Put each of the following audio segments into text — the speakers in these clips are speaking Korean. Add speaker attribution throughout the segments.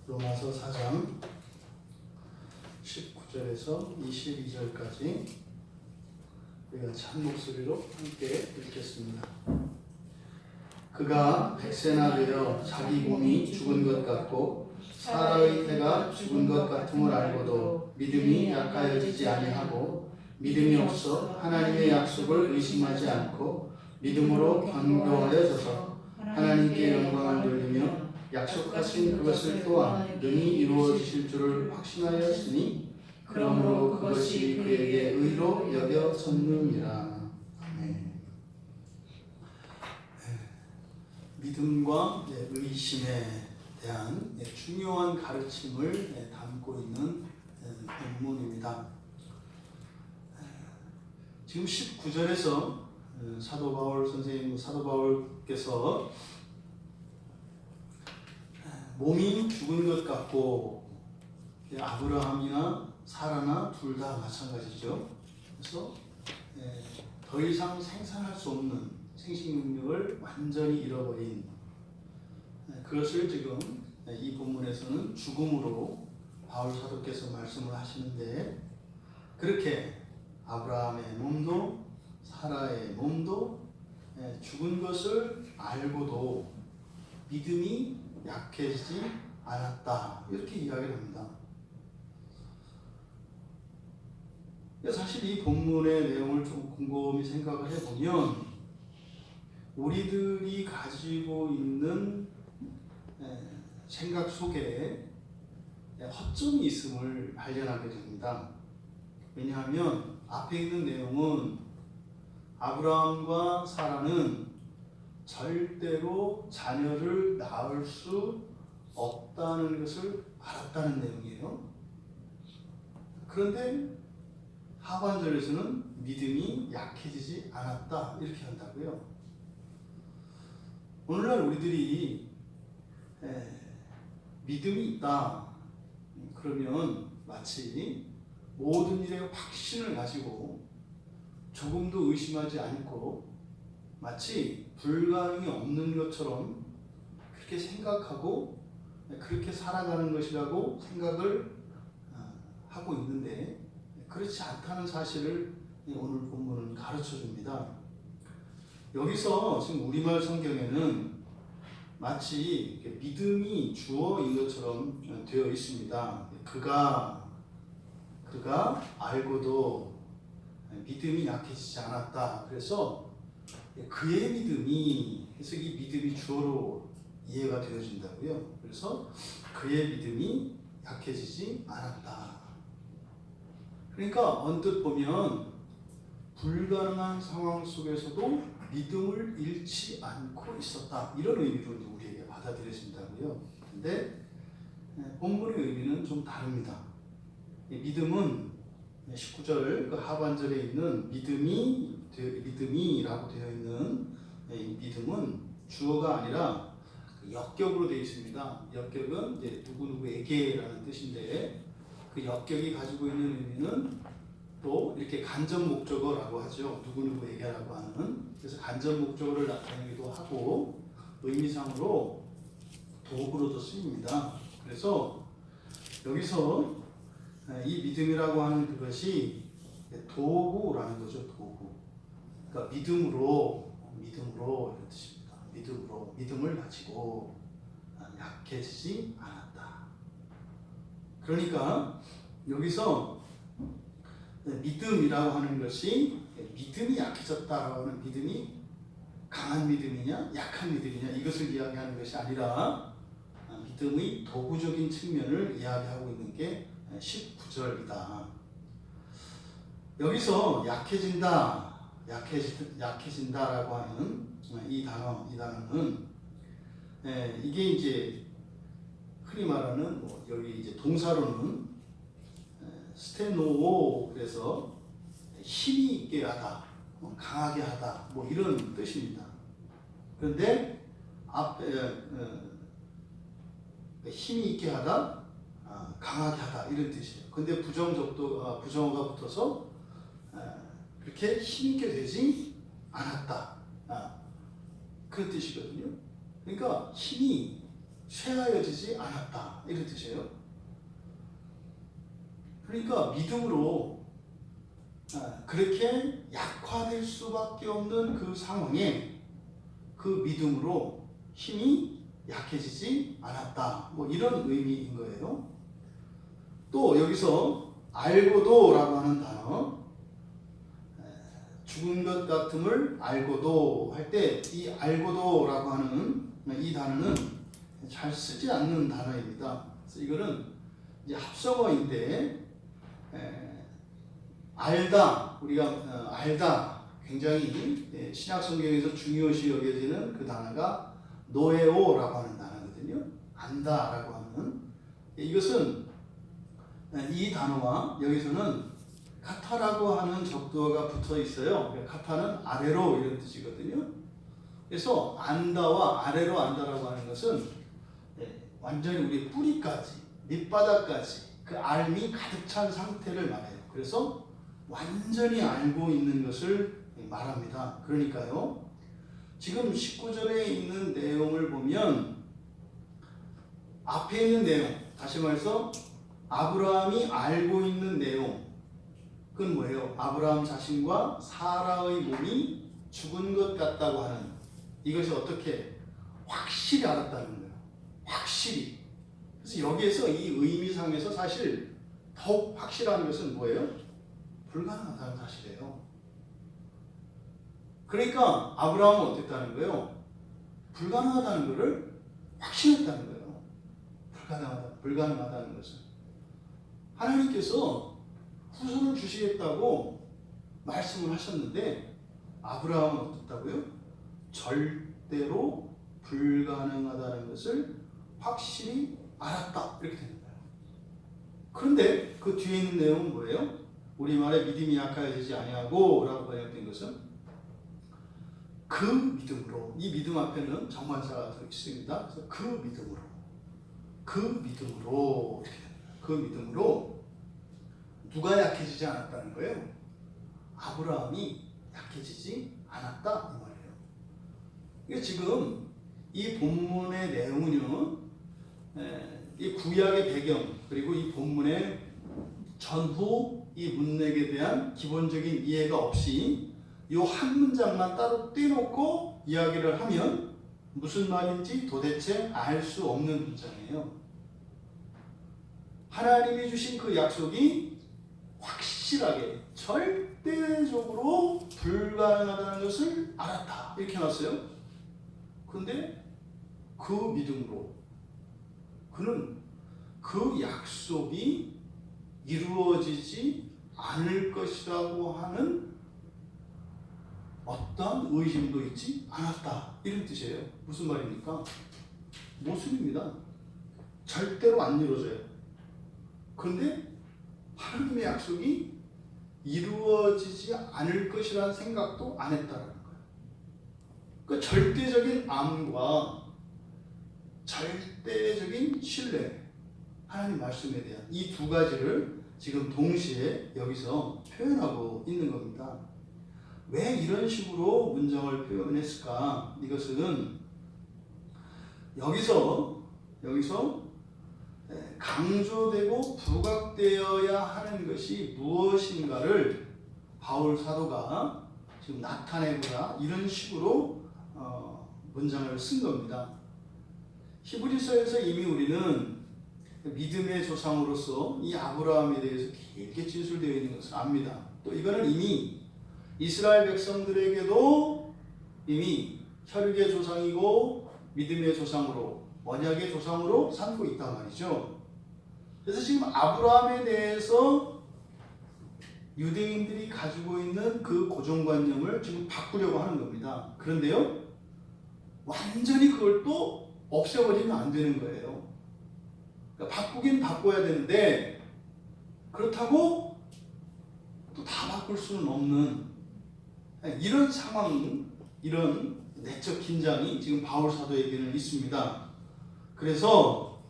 Speaker 1: 로마서 4장 19절에서 22절까지 우리가 한 목소리로 함께 읽겠습니다. 그가 백세나 되어 자기 몸이 죽은 것 같고 사라의 태가 죽은 것 같음을 알고도 믿음이 약하여지지 아니하고 믿음이 없어 하나님의 약속을 의심하지 않고 믿음으로 견고하여져서 하나님께 영광을 돌리며 약속하신 그것을 또한 능히 이루어지실 줄을 확신하였으니 그러므로 그것이 그에게 의로 여겨졌느니라. 아멘. 믿음과 의심에 대한 중요한 가르침을 담고 있는 본문입니다. 지금 19절에서 사도 바울께서 몸이 죽은 것 같고 아브라함이나 사라나 둘 다 마찬가지죠. 그래서 더 이상 생산할 수 없는 생식 능력을 완전히 잃어버린 그것을 지금 이 본문에서는 죽음으로 바울 사도께서 말씀을 하시는데, 그렇게 아브라함의 몸도 사라의 몸도 죽은 것을 알고도 믿음이 약해지지 않았다, 이렇게 이야기를 합니다. 사실 이 본문의 내용을 좀 곰곰이 생각을 해보면 우리들이 가지고 있는 생각 속에 허점이 있음을 발견하게 됩니다. 왜냐하면 앞에 있는 내용은 아브라함과 사라는 절대로 자녀를 낳을 수 없다는 것을 알았다는 내용이에요. 그런데 하반절에서는 믿음이 약해지지 않았다, 이렇게 한다고요. 오늘날 우리들이 믿음이 있다 그러면 마치 모든 일에 확신을 가지고 조금도 의심하지 않고 마치 불가능이 없는 것처럼 그렇게 생각하고 그렇게 살아가는 것이라고 생각을 하고 있는데, 그렇지 않다는 사실을 오늘 본문은 가르쳐 줍니다. 여기서 지금 우리말 성경에는 마치 믿음이 주어인 것처럼 되어 있습니다. 그가 알고도 믿음이 약해지지 않았다. 그래서 그의 믿음이, 그래서 이 믿음이 주어로 이해가 되어진다고요. 그래서 그의 믿음이 약해지지 않았다. 그러니까 언뜻 보면 불가능한 상황 속에서도 믿음을 잃지 않고 있었다, 이런 의미로 우리에게 받아들여진다고요. 근데 본문의 의미는 좀 다릅니다. 믿음은 19절 그 하반절에 있는 믿음이라고 되어 있는 이 믿음은 주어가 아니라 역격으로 되어 있습니다. 역격은 이제 누구누구에게라는 뜻인데, 그 역격이 가지고 있는 의미는 또 이렇게 간접 목적어라고 하죠. 누구누구에게라고 하는. 그래서 간접 목적어를 나타내기도 하고 의미상으로 도구로도 쓰입니다. 그래서 여기서 이 믿음이라고 하는 그것이 도구라는 거죠. 도구. 그러니까 믿음으로 이런 뜻입니다. 믿음을 가지고 약해지지 않았다. 그러니까 여기서 믿음이라고 하는 것이 믿음이 약해졌다라고 하는 믿음이 강한 믿음이냐 약한 믿음이냐 이것을 이야기하는 것이 아니라 믿음의 도구적인 측면을 이야기하고 있는 게 19절이다. 여기서 약해진다라고 하는 이 단어는 이게 이제 흔히 말하는 여기 이제 동사로는 스테노오, 그래서 힘이 있게 하다, 강하게 하다, 이런 뜻입니다. 그런데 앞에 힘이 있게 하다, 강하게 하다, 이런 뜻이에요. 근데 부정어가 붙어서 그렇게 힘 있게 되지 않았다, 그런 뜻이거든요. 그러니까 힘이 쇠하여지지 않았다 이런 뜻이에요. 그러니까 믿음으로 그렇게 약화될 수밖에 없는 그 상황에 그 믿음으로 힘이 약해지지 않았다. 뭐 이런 의미인 거예요. 또 여기서 알고도라고 하는 단어, 죽은 것 같음을 알고도 할 때 이 알고도라고 하는 이 단어는 잘 쓰지 않는 단어입니다. 그래서 이거는 이제 합성어인데 알다, 우리가 알다, 굉장히 신약 성경에서 중요시 여겨지는 그 단어가 노에오라고 하는 단어거든요. 안다라고 하는. 이것은 이 단어와 여기서는 카타라고 하는 접두어가 붙어 있어요. 카타는 아래로 이런 뜻이거든요. 그래서 안다와 아래로 안다라고 하는 것은 완전히 우리 뿌리까지, 밑바닥까지 그 알미 가득 찬 상태를 말해요. 그래서 완전히 알고 있는 것을 말합니다. 그러니까요, 지금 19절에 있는 내용을 보면 앞에 있는 내용, 다시 말해서 아브라함이 알고 있는 내용, 그건 뭐예요? 아브라함 자신과 사라의 몸이 죽은 것 같다고 하는 이것이 어떻게 확실히 알았다는 거예요. 확실히. 그래서 여기에서 이 의미상에서 사실 더욱 확실한 것은 뭐예요? 불가능하다는 사실이에요. 그러니까 아브라함은 어땠다는 거예요? 불가능하다는 것을 확신했다는 거예요. 불가능하다는 것을. 하나님께서 후손을 주시겠다고 말씀을 하셨는데 아브라함은 어떻다고요? 절대로 불가능하다는 것을 확실히 알았다. 이렇게 되는 거예요. 그런데 그 뒤에 있는 내용은 뭐예요? 우리말에 믿음이 약하여지지 아니하고 라고 번역된 것은 그 믿음으로, 이 믿음 앞에는 정관사가 있습니다. 그래서 그 믿음으로 이렇게 됩니다. 그 믿음으로 누가 약해지지 않았다는 거예요? 아브라함이 약해지지 않았다 이 말이에요. 이게 지금 이 본문의 내용은요, 이 구약의 배경 그리고 이 본문의 전후 이 문맥에 대한 기본적인 이해가 없이 이 한 문장만 따로 떼놓고 이야기를 하면 무슨 말인지 도대체 알 수 없는 문장이에요. 하나님이 주신 그 약속이 확실하게 절대적으로 불가능하다는 것을 알았다 이렇게 해놨어요. 그런데 그 믿음으로 그는 그 약속이 이루어지지 않을 것이라고 하는 어떤 의심도 있지 않았다 이런 뜻이에요. 무슨 말입니까? 모순입니다. 절대로 안 이루어져요. 그런데 하나님의 약속이 이루어지지 않을 것이라는 생각도 안 했다는 거예요. 그 절대적인 암과 절대적인 신뢰, 하나님 말씀에 대한 이 두 가지를 지금 동시에 여기서 표현하고 있는 겁니다. 왜 이런 식으로 문장을 표현했을까? 이것은 여기서 강조되고 부각되어야 하는 것이 무엇인가를 바울 사도가 지금 나타내고자 이런 식으로 문장을 쓴 겁니다. 히브리서에서 이미 우리는 믿음의 조상으로서 이 아브라함에 대해서 길게 진술되어 있는 것을 압니다. 또 이거는 이미 이스라엘 백성들에게도 이미 혈육의 조상이고 믿음의 조상으로 언약의 조상으로 삼고 있단 말이죠. 그래서 지금 아브라함에 대해서 유대인들이 가지고 있는 그 고정관념을 지금 바꾸려고 하는 겁니다. 그런데요, 완전히 그걸 또 없애버리면 안 되는 거예요. 그러니까 바꾸긴 바꿔야 되는데 그렇다고 또 다 바꿀 수는 없는 이런 상황, 이런 내적 긴장이 지금 바울 사도에게는 있습니다. 그래서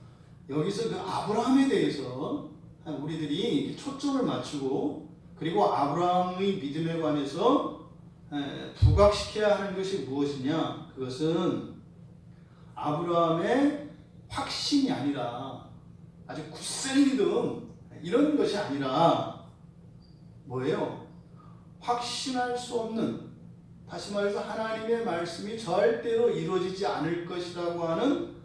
Speaker 1: 여기서 그 아브라함에 대해서 우리들이 초점을 맞추고 그리고 아브라함의 믿음에 관해서 부각시켜야 하는 것이 무엇이냐? 그것은 아브라함의 확신이 아니라 아주 굳센 믿음 이런 것이 아니라 뭐예요? 확신할 수 없는, 다시 말해서 하나님의 말씀이 절대로 이루어지지 않을 것이라고 하는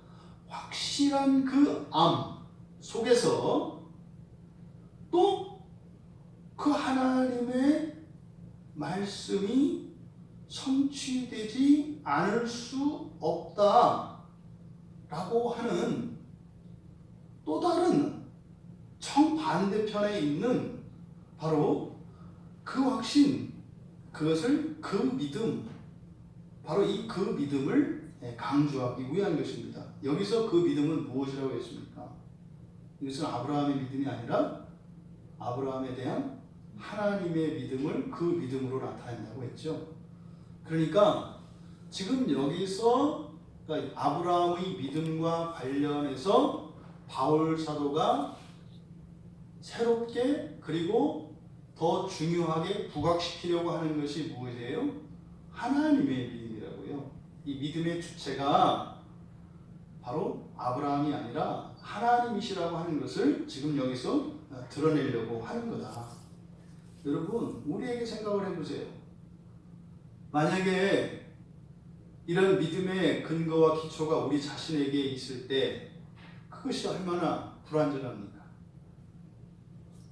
Speaker 1: 확실한 그 암 속에서 또 그 하나님의 말씀이 성취되지 않을 수 없다라고 하는 또 다른 정반대편에 있는 바로 그 확신, 그것을 그 믿음, 바로 이 그 믿음을 강조하기 위한 것입니다. 여기서 그 믿음은 무엇이라고 했습니까? 이것은 아브라함의 믿음이 아니라 아브라함에 대한 하나님의 믿음을 그 믿음으로 나타낸다고 했죠. 그러니까 지금 여기서 아브라함의 믿음과 관련해서 바울 사도가 새롭게 그리고 더 중요하게 부각시키려고 하는 것이 무엇이에요? 하나님의 믿음이라고요. 이 믿음의 주체가 바로 아브라함이 아니라 하나님이시라고 하는 것을 지금 여기서 드러내려고 하는 거다. 여러분, 우리에게 생각을 해보세요. 만약에 이런 믿음의 근거와 기초가 우리 자신에게 있을 때 그것이 얼마나 불완전합니까?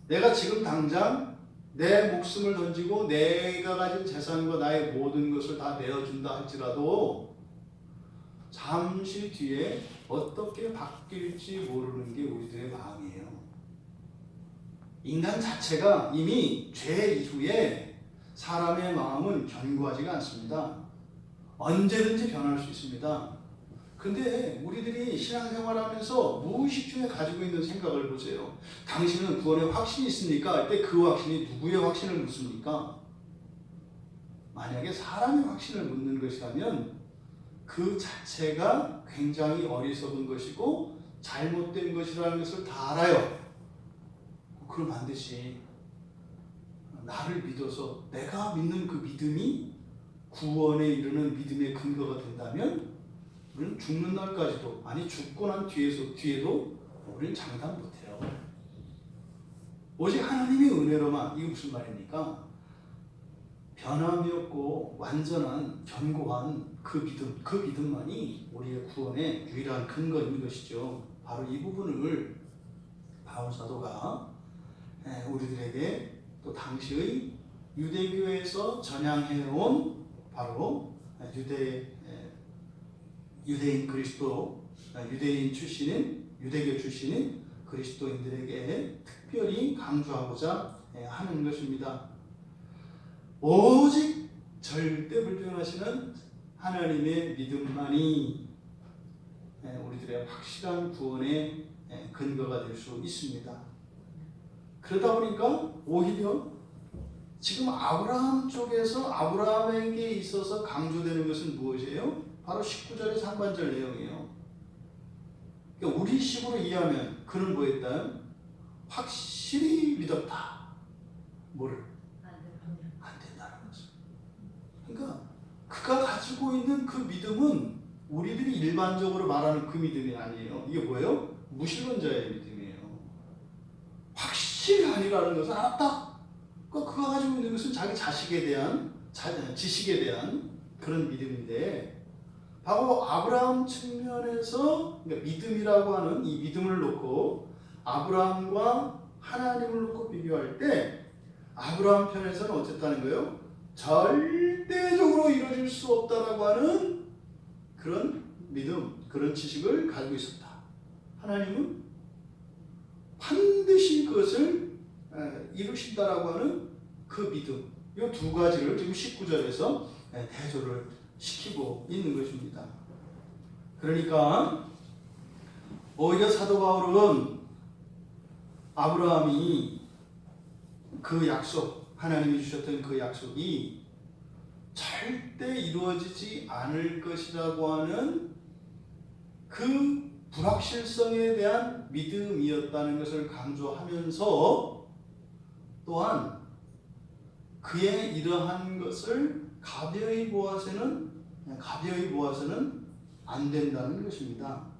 Speaker 1: 내가 지금 당장 내 목숨을 던지고 내가 가진 재산과 나의 모든 것을 다 내어준다 할지라도 잠시 뒤에 어떻게 바뀔지 모르는 게 우리들의 마음이에요. 인간 자체가 이미 죄 이후에 사람의 마음은 견고하지가 않습니다. 언제든지 변할 수 있습니다. 근데 우리들이 신앙생활하면서 무의식 중에 가지고 있는 생각을 보세요. 당신은 구원에 확신이 있습니까? 할 때 그 확신이 누구의 확신을 묻습니까? 만약에 사람의 확신을 묻는 것이라면 그 자체가 굉장히 어리석은 것이고 잘못된 것이라는 것을 다 알아요. 그럼 반드시 나를 믿어서 내가 믿는 그 믿음이 구원에 이르는 믿음의 근거가 된다면 우리는 죽는 날까지도, 아니 죽고 난 뒤에도 우리는 장담 못해요. 오직 하나님의 은혜로만. 이게 무슨 말입니까? 변함이 없고 완전한 견고한 그 믿음만이 우리의 구원의 유일한 근거인 것이죠. 바로 이 부분을 바울 사도가 우리들에게 또 당시의 유대교에서 전향해온 바로 유대인 출신인 유대교 출신인 그리스도인들에게 특별히 강조하고자 하는 것입니다. 오직 절대 불변하시는 하나님의 믿음만이 우리들의 확실한 구원의 근거가 될 수 있습니다. 그러다 보니까 오히려 지금 아브라함 쪽에서 아브라함에게 있어서 강조되는 것은 무엇이에요? 바로 19절의 상반절 내용이에요. 그러니까 우리 식으로 이해하면 그는 뭐했다? 확실히 믿었다. 뭐를? 안 된다는 것을. 그러니까 그가 가지고 있는 그 믿음은 우리들이 일반적으로 말하는 그 믿음이 아니에요. 이게 뭐예요? 무신론자의 믿음이에요. 확실히 아니라는 것은 알았다. 그러니까 그가 가지고 있는 것은 자기 자식에 대한 지식에 대한 그런 믿음인데, 바로 아브라함 측면에서 그러니까 믿음이라고 하는 이 믿음을 놓고 아브라함과 하나님을 놓고 비교할 때 아브라함 편에서는 어쨌다는 거예요? 절대적으로 이루어질 수 없다라고 하는 그런 믿음, 그런 지식을 가지고 있었다. 하나님은 반드시 그것을 이루신다라고 하는 그 믿음, 이 두 가지를 지금 19절에서 대조를 시키고 있는 것입니다. 그러니까 오히려 사도 바울은 아브라함이 그 약속, 하나님이 주셨던 그 약속이 절대 이루어지지 않을 것이라고 하는 그 불확실성에 대한 믿음이었다는 것을 강조하면서 또한 그의 이러한 것을 가벼이 보아서는 안 된다는 것입니다.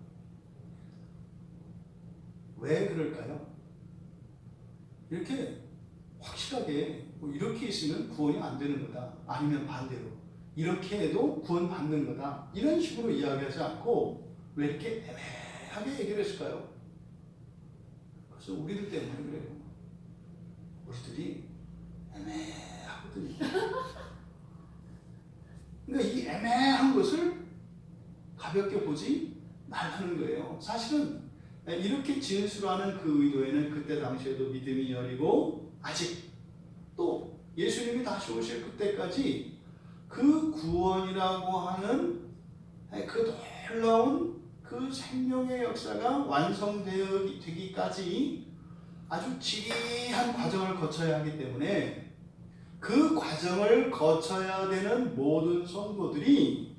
Speaker 1: 왜 그럴까요? 이렇게 확실하게 이렇게 있으면 구원이 안 되는 거다. 아니면 반대로 이렇게 해도 구원 받는 거다. 이런 식으로 이야기하지 않고 왜 이렇게 애매하게 얘기를 했을까요? 그래서 우리들 때문에 그래요. 우리들이 애매하거든요. 그러니까 이 애매한 것을 가볍게 보지 말라는 거예요. 사실은 이렇게 진술하는 그 의도에는 그때 당시에도 믿음이 여리고 아직 또 예수님이 다시 오실 그때까지 그 구원이라고 하는 그 놀라운 그 생명의 역사가 완성되기까지 아주 지리한 과정을 거쳐야 하기 때문에 그 과정을 거쳐야 되는 모든 성도들이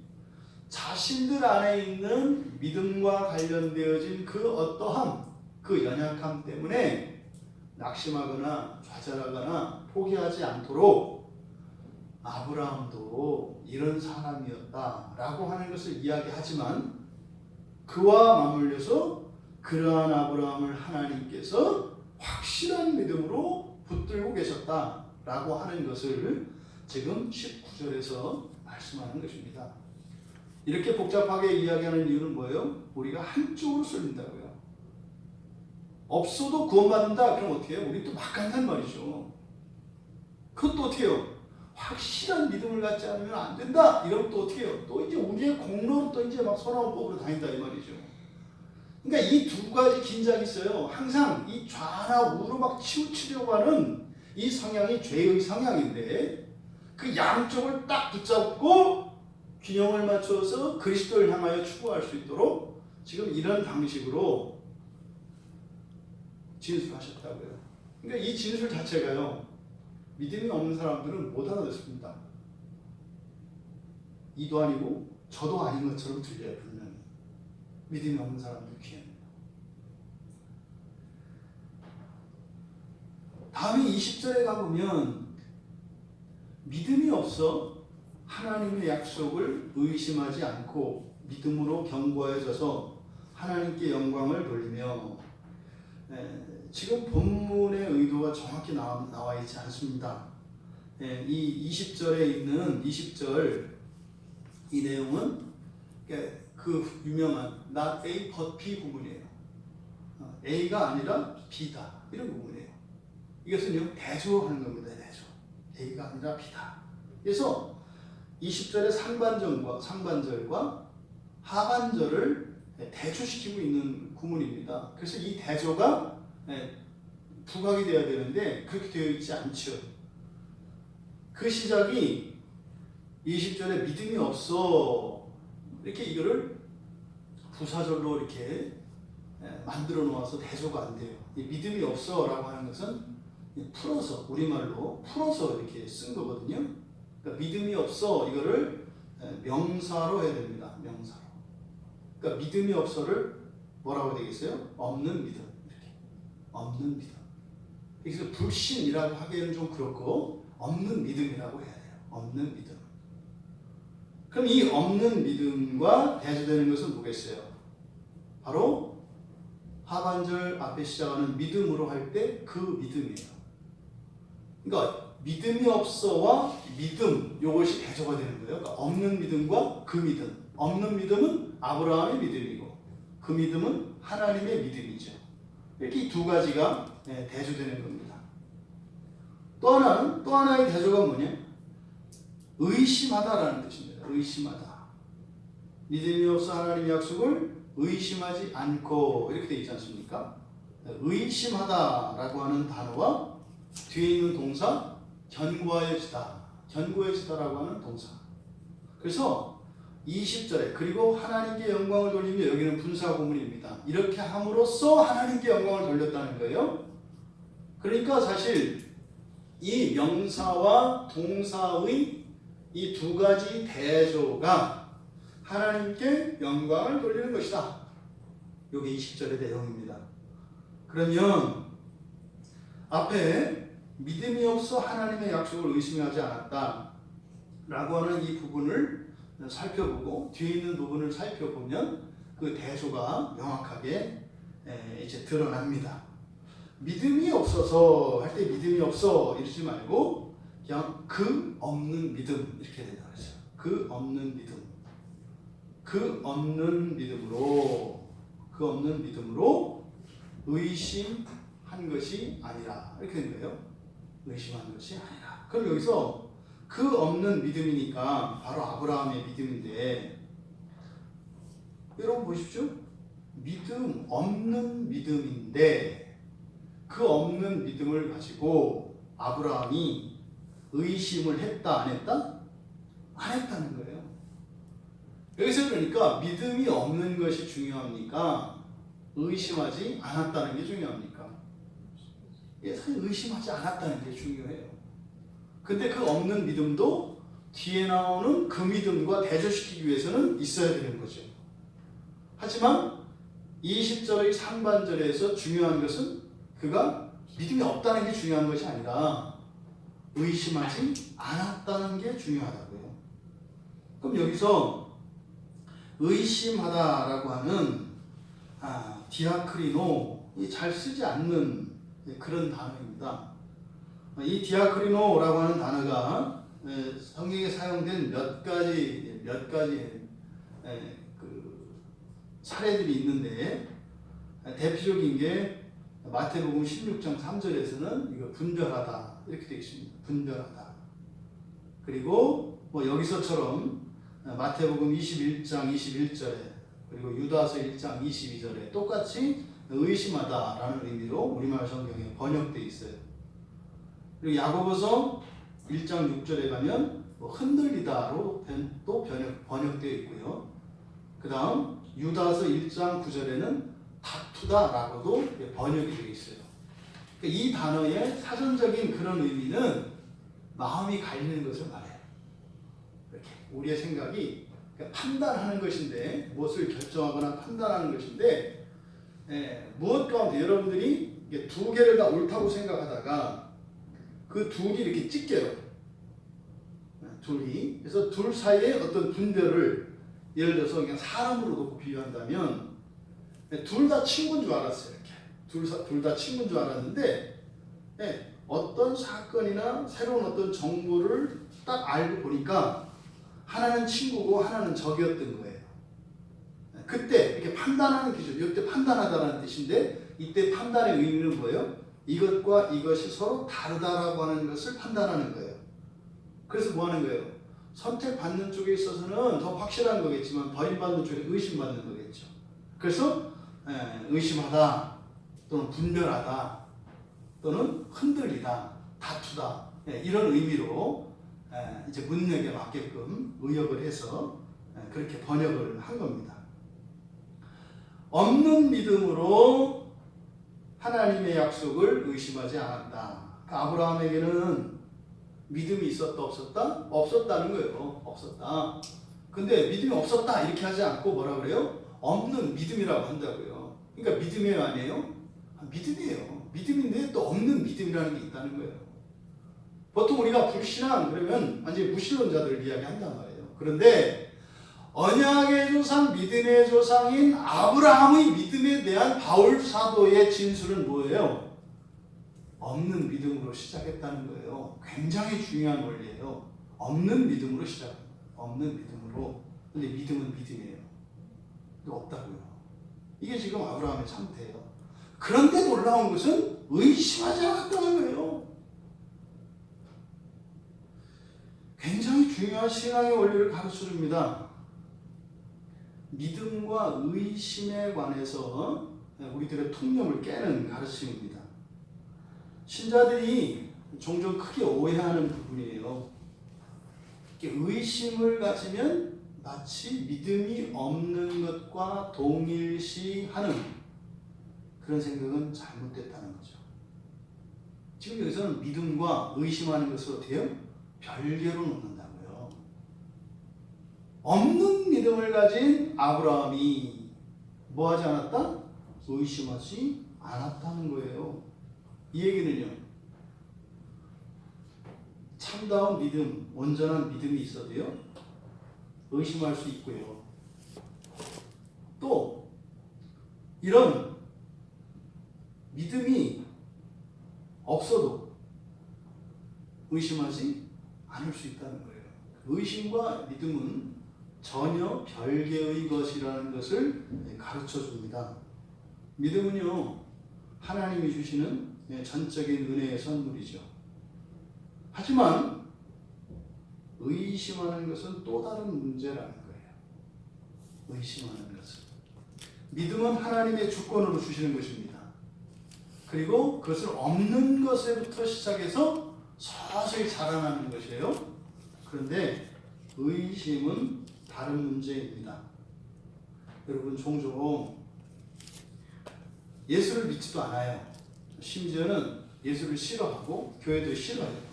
Speaker 1: 자신들 안에 있는 믿음과 관련되어진 그 어떠함, 그 연약함 때문에 낙심하거나 좌절하거나 포기하지 않도록 아브라함도 이런 사람이었다라고 하는 것을 이야기하지만 그와 맞물려서 그러한 아브라함을 하나님께서 확실한 믿음으로 붙들고 계셨다라고 하는 것을 지금 19절에서 말씀하는 것입니다. 이렇게 복잡하게 이야기하는 이유는 뭐예요? 우리가 한쪽으로 쏠린다고요. 없어도 구원받는다. 그럼 어떻게 해요? 우리 또 막 간단 말이죠. 그것도 어떻게 해요? 확실한 믿음을 갖지 않으면 안 된다. 이러면 또 어떻게 해요? 또 이제 우리의 공로로 또 이제 막 소나무 뽑으러 다닌다 이 말이죠. 그러니까 이 두 가지 긴장이 있어요. 항상 이 좌나 우로 막 치우치려고 하는 이 성향이 죄의 성향인데 그 양쪽을 딱 붙잡고 균형을 맞춰서 그리스도를 향하여 추구할 수 있도록 지금 이런 방식으로 진술하셨다고요. 그러니까 이 진술 자체가요. 믿음이 없는 사람들은 못 알아듣습니다. 이도 아니고 저도 아닌 것처럼 들려요. 분명히. 믿음이 없는 사람들 귀합니다. 다음에 20절에 가보면 믿음이 없어 하나님의 약속을 의심하지 않고 믿음으로 견고해져서 하나님께 영광을 돌리며 지금 본문의 의도가 정확히 나와 있지 않습니다. 이 20절에 있는 20절 이 내용은 그 유명한 not A but B 부분이에요. A가 아니라 B다 이런 부분이에요. 이것은요 대조하는 겁니다. 대조. A가 아니라 B다. 그래서 20절의 상반절과 하반절을 대조시키고 있는 구문입니다. 그래서 이 대조가 부각이 되어야 되는데 그렇게 되어 있지 않죠. 그 시작이 20절에 믿음이 없어 이렇게 이거를 부사절로 이렇게 만들어 놓아서 대조가 안 돼요. 이 믿음이 없어 라고 하는 것은 풀어서 우리말로 풀어서 이렇게 쓴 거거든요. 그러니까 믿음이 없어 이거를 명사로 해야 됩니다. 명사로. 그러니까 믿음이 없어를 뭐라고 되겠어요? 없는 믿음. 이렇게. 없는 믿음. 그래서 불신이라고 하기에는 좀 그렇고 없는 믿음이라고 해야 돼요. 없는 믿음. 그럼 이 없는 믿음과 대조되는 것은 뭐겠어요? 바로 하반절 앞에 시작하는 믿음으로 할 때 그 믿음이에요. 그러니까 믿음이 없어와 믿음 이것이 대조가 되는 거예요. 그러니까 없는 믿음과 그 믿음. 없는 믿음은 아브라함의 믿음이고 그 믿음은 하나님의 믿음이죠. 이렇게 두 가지가 대조되는 겁니다. 또 하나의 대조가 뭐냐? 의심하다라는 뜻입니다. 의심하다. 믿음이 없어 하나님의 약속을 의심하지 않고 이렇게 되어 있지 않습니까? 의심하다라고 하는 단어와 뒤에 있는 동사 견고해지다라고 하는 동사. 그래서 20절에 그리고 하나님께 영광을 돌리며 여기는 분사 구문입니다. 이렇게 함으로써 하나님께 영광을 돌렸다는 거예요. 그러니까 사실 이 명사와 동사의 이 두 가지 대조가 하나님께 영광을 돌리는 것이다. 이게 20절의 내용입니다. 그러면 앞에 믿음이 없어 하나님의 약속을 의심하지 않았다 라고 하는 이 부분을 살펴보고 뒤에 있는 부분을 살펴보면 그 대조가 명확하게 이제 드러납니다. 믿음이 없어서 할 때 믿음이 없어 이러지 말고 그냥 그 없는 믿음 이렇게 된다 그랬어요. 그 없는 믿음. 그 없는 믿음으로 의심한 것이 아니라 이렇게 된 거예요. 의심한 것이 아니라. 그럼 여기서 그 없는 믿음이니까 바로 아브라함의 믿음인데 여러분 보십시오. 믿음 없는 믿음인데 그 없는 믿음을 가지고 아브라함이 의심을 했다 안 했다? 안 했다는 거예요. 여기서 그러니까 믿음이 없는 것이 중요합니까? 의심하지 않았다는 게 중요합니까? 사실 의심하지 않았다는 게 중요해요. 근데 그 없는 믿음도 뒤에 나오는 그 믿음과 대조시키기 위해서는 있어야 되는 거죠. 하지만 20절의 상반절에서 중요한 것은 그가 믿음이 없다는 게 중요한 것이 아니라 의심하지 않았다는 게 중요하다고요. 그럼 여기서 의심하다라고 하는 디아크리노 잘 쓰지 않는 그런 단어입니다. 이 디아크리노라고 하는 단어가 성경에 사용된 몇 가지 그 사례들이 있는데 대표적인 게 마태복음 16장 3절에서는 이거 분별하다 이렇게 되어 있습니다. 분별하다. 그리고 뭐 여기서처럼 마태복음 21장 21절에 그리고 유다서 1장 22절에 똑같이 의심하다라는 의미로 우리말 성경에 번역되어 있어요. 그리고 야고보서 1장 6절에 가면 흔들리다로 또 번역되어 있고요. 그 다음 유다서 1장 9절에는 다투다라고도 번역이 되어 있어요. 이 단어의 사전적인 그런 의미는 마음이 갈리는 것을 말해요. 이렇게 우리의 생각이 판단하는 것인데 무엇을 결정하거나 판단하는 것인데 무엇 가운데 여러분들이 두 개를 다 옳다고 생각하다가 그 둘이 이렇게 찢겨요. 둘이. 그래서 둘 사이에 어떤 분별을 예를 들어서 그냥 사람으로 놓고 비유한다면 둘 다 친구인 줄 알았어요. 이렇게 둘 다 친구인 줄 알았는데 어떤 사건이나 새로운 어떤 정보를 딱 알고 보니까 하나는 친구고 하나는 적이었던 거예요. 그때 이렇게 판단하는 기준, 이때 판단하다라는 뜻인데 이때 판단의 의미는 뭐예요? 이것과 이것이 서로 다르다라고 하는 것을 판단하는 거예요. 그래서 뭐 하는 거예요? 선택받는 쪽에 있어서는 더 확실한 거겠지만 버림받는 쪽에 의심받는 거겠죠. 그래서 의심하다 또는 분별하다 또는 흔들리다 다투다 이런 의미로 이제 문맥에 맞게끔 의역을 해서 그렇게 번역을 한 겁니다. 없는 믿음으로 하나님의 약속을 의심하지 않았다. 그러니까 아브라함에게는 믿음이 있었다 없었다? 없었다는 거예요. 없었다. 근데 믿음이 없었다 이렇게 하지 않고 뭐라 그래요? 없는 믿음이라고 한다고요. 그러니까 믿음이에요 아니에요? 믿음이에요. 믿음인데 또 없는 믿음이라는 게 있다는 거예요. 보통 우리가 불신앙 그러면 완전히 무신론자들을 이야기한단 말이에요. 그런데 언약의 조상, 믿음의 조상인 아브라함의 믿음에 대한 바울 사도의 진술은 뭐예요? 없는 믿음으로 시작했다는 거예요. 굉장히 중요한 원리예요. 없는 믿음으로 시작합니다. 없는 믿음으로. 근데 믿음은 믿음이에요. 없다고요. 이게 지금 아브라함의 상태예요. 그런데 놀라운 것은 의심하지 않았다는 거예요. 굉장히 중요한 신앙의 원리를 가르쳐 줍니다. 믿음과 의심에 관해서 우리들의 통념을 깨는 가르침입니다. 신자들이 종종 크게 오해하는 부분이에요. 의심을 가지면 마치 믿음이 없는 것과 동일시하는 그런 생각은 잘못됐다는 거죠. 지금 여기서는 믿음과 의심하는 것을 어떻게 해요? 별개로 놓는다고요. 없는 믿음을 가진 아브라함이 뭐 하지 않았다? 의심하지 않았다는 거예요. 이 얘기는요. 참다운 믿음, 온전한 믿음이 있어도요. 의심할 수 있고요. 또 이런 의심하지 않을 수 있다는 거예요. 의심과 믿음은 전혀 별개의 것이라는 것을 가르쳐 줍니다. 믿음은요, 하나님이 주시는 전적인 은혜의 선물이죠. 하지만 의심하는 것은 또 다른 문제라는 거예요. 의심하는 것은. 믿음은 하나님의 주권으로 주시는 것입니다. 그리고 그것을 없는 것에부터 시작해서 서서히 자라나는 것이에요. 그런데 의심은 다른 문제입니다. 여러분, 종종 예수를 믿지도 않아요. 심지어는 예수를 싫어하고 교회도 싫어해요.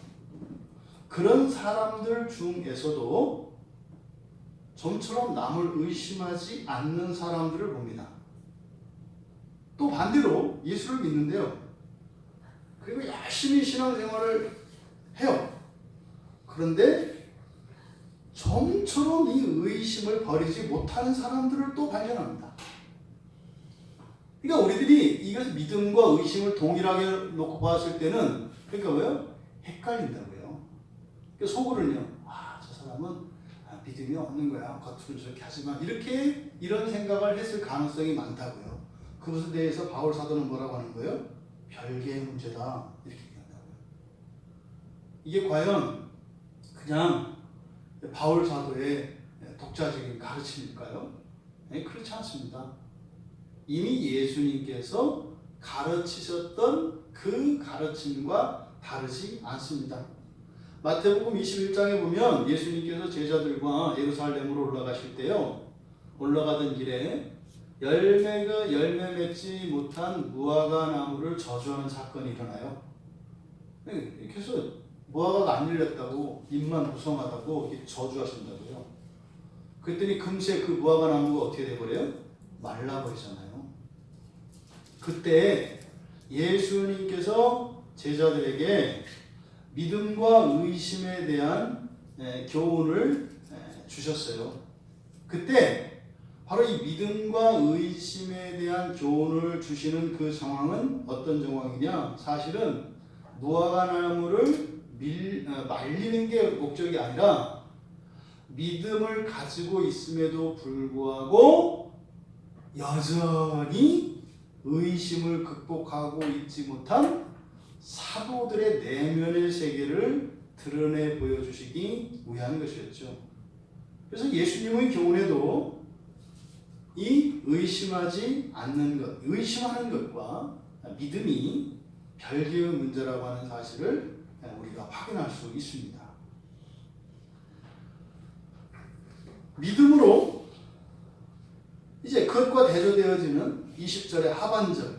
Speaker 1: 그런 사람들 중에서도 좀처럼 남을 의심하지 않는 사람들을 봅니다. 또 반대로 예수를 믿는데요, 그리고 열심히 신앙생활을 해요. 그런데 좀처럼 이 의심을 버리지 못하는 사람들을 또 발견합니다. 그러니까 우리들이 이것을 믿음과 의심을 동일하게 놓고 봤을 때는, 그러니까 왜요? 헷갈린다고요. 그러니까 속으로는요, 저 사람은 믿음이 없는 거야. 겉으로는 저렇게 하지만 이런 생각을 했을 가능성이 많다고요. 그것에 대해서 바울 사도는 뭐라고 하는 거예요? 별개의 문제다, 이렇게 얘기한다고요. 이게 과연 그냥 바울 사도의 독자적인 가르침일까요? 네, 그렇지 않습니다. 이미 예수님께서 가르치셨던 그 가르침과 다르지 않습니다. 마태복음 21장에 보면 예수님께서 제자들과 예루살렘으로 올라가실 때요, 올라가던 길에 열매 맺지 못한 무화과 나무를 저주하는 사건이 일어나요. 이렇게 해서 무화과가 안 열렸다고, 잎만 무성하다고 이렇게 저주하신다고요. 그랬더니 금세 그 무화과 나무가 어떻게 돼버려요? 말라버리잖아요. 그때 예수님께서 제자들에게 믿음과 의심에 대한 교훈을 주셨어요. 그때 바로 이 믿음과 의심에 대한 교훈을 주시는 그 상황은 어떤 상황이냐? 사실은 무화과 나무를 말리는 게 목적이 아니라 믿음을 가지고 있음에도 불구하고 여전히 의심을 극복하고 있지 못한 사도들의 내면의 세계를 드러내 보여주시기 위한 것이었죠. 그래서 예수님의 교훈에도 이 의심하지 않는 것, 의심하는 것과 믿음이 별개의 문제라고 하는 사실을 우리가 확인할 수 있습니다. 믿음으로 이제 그것과 대조되어지는 20절의 하반절,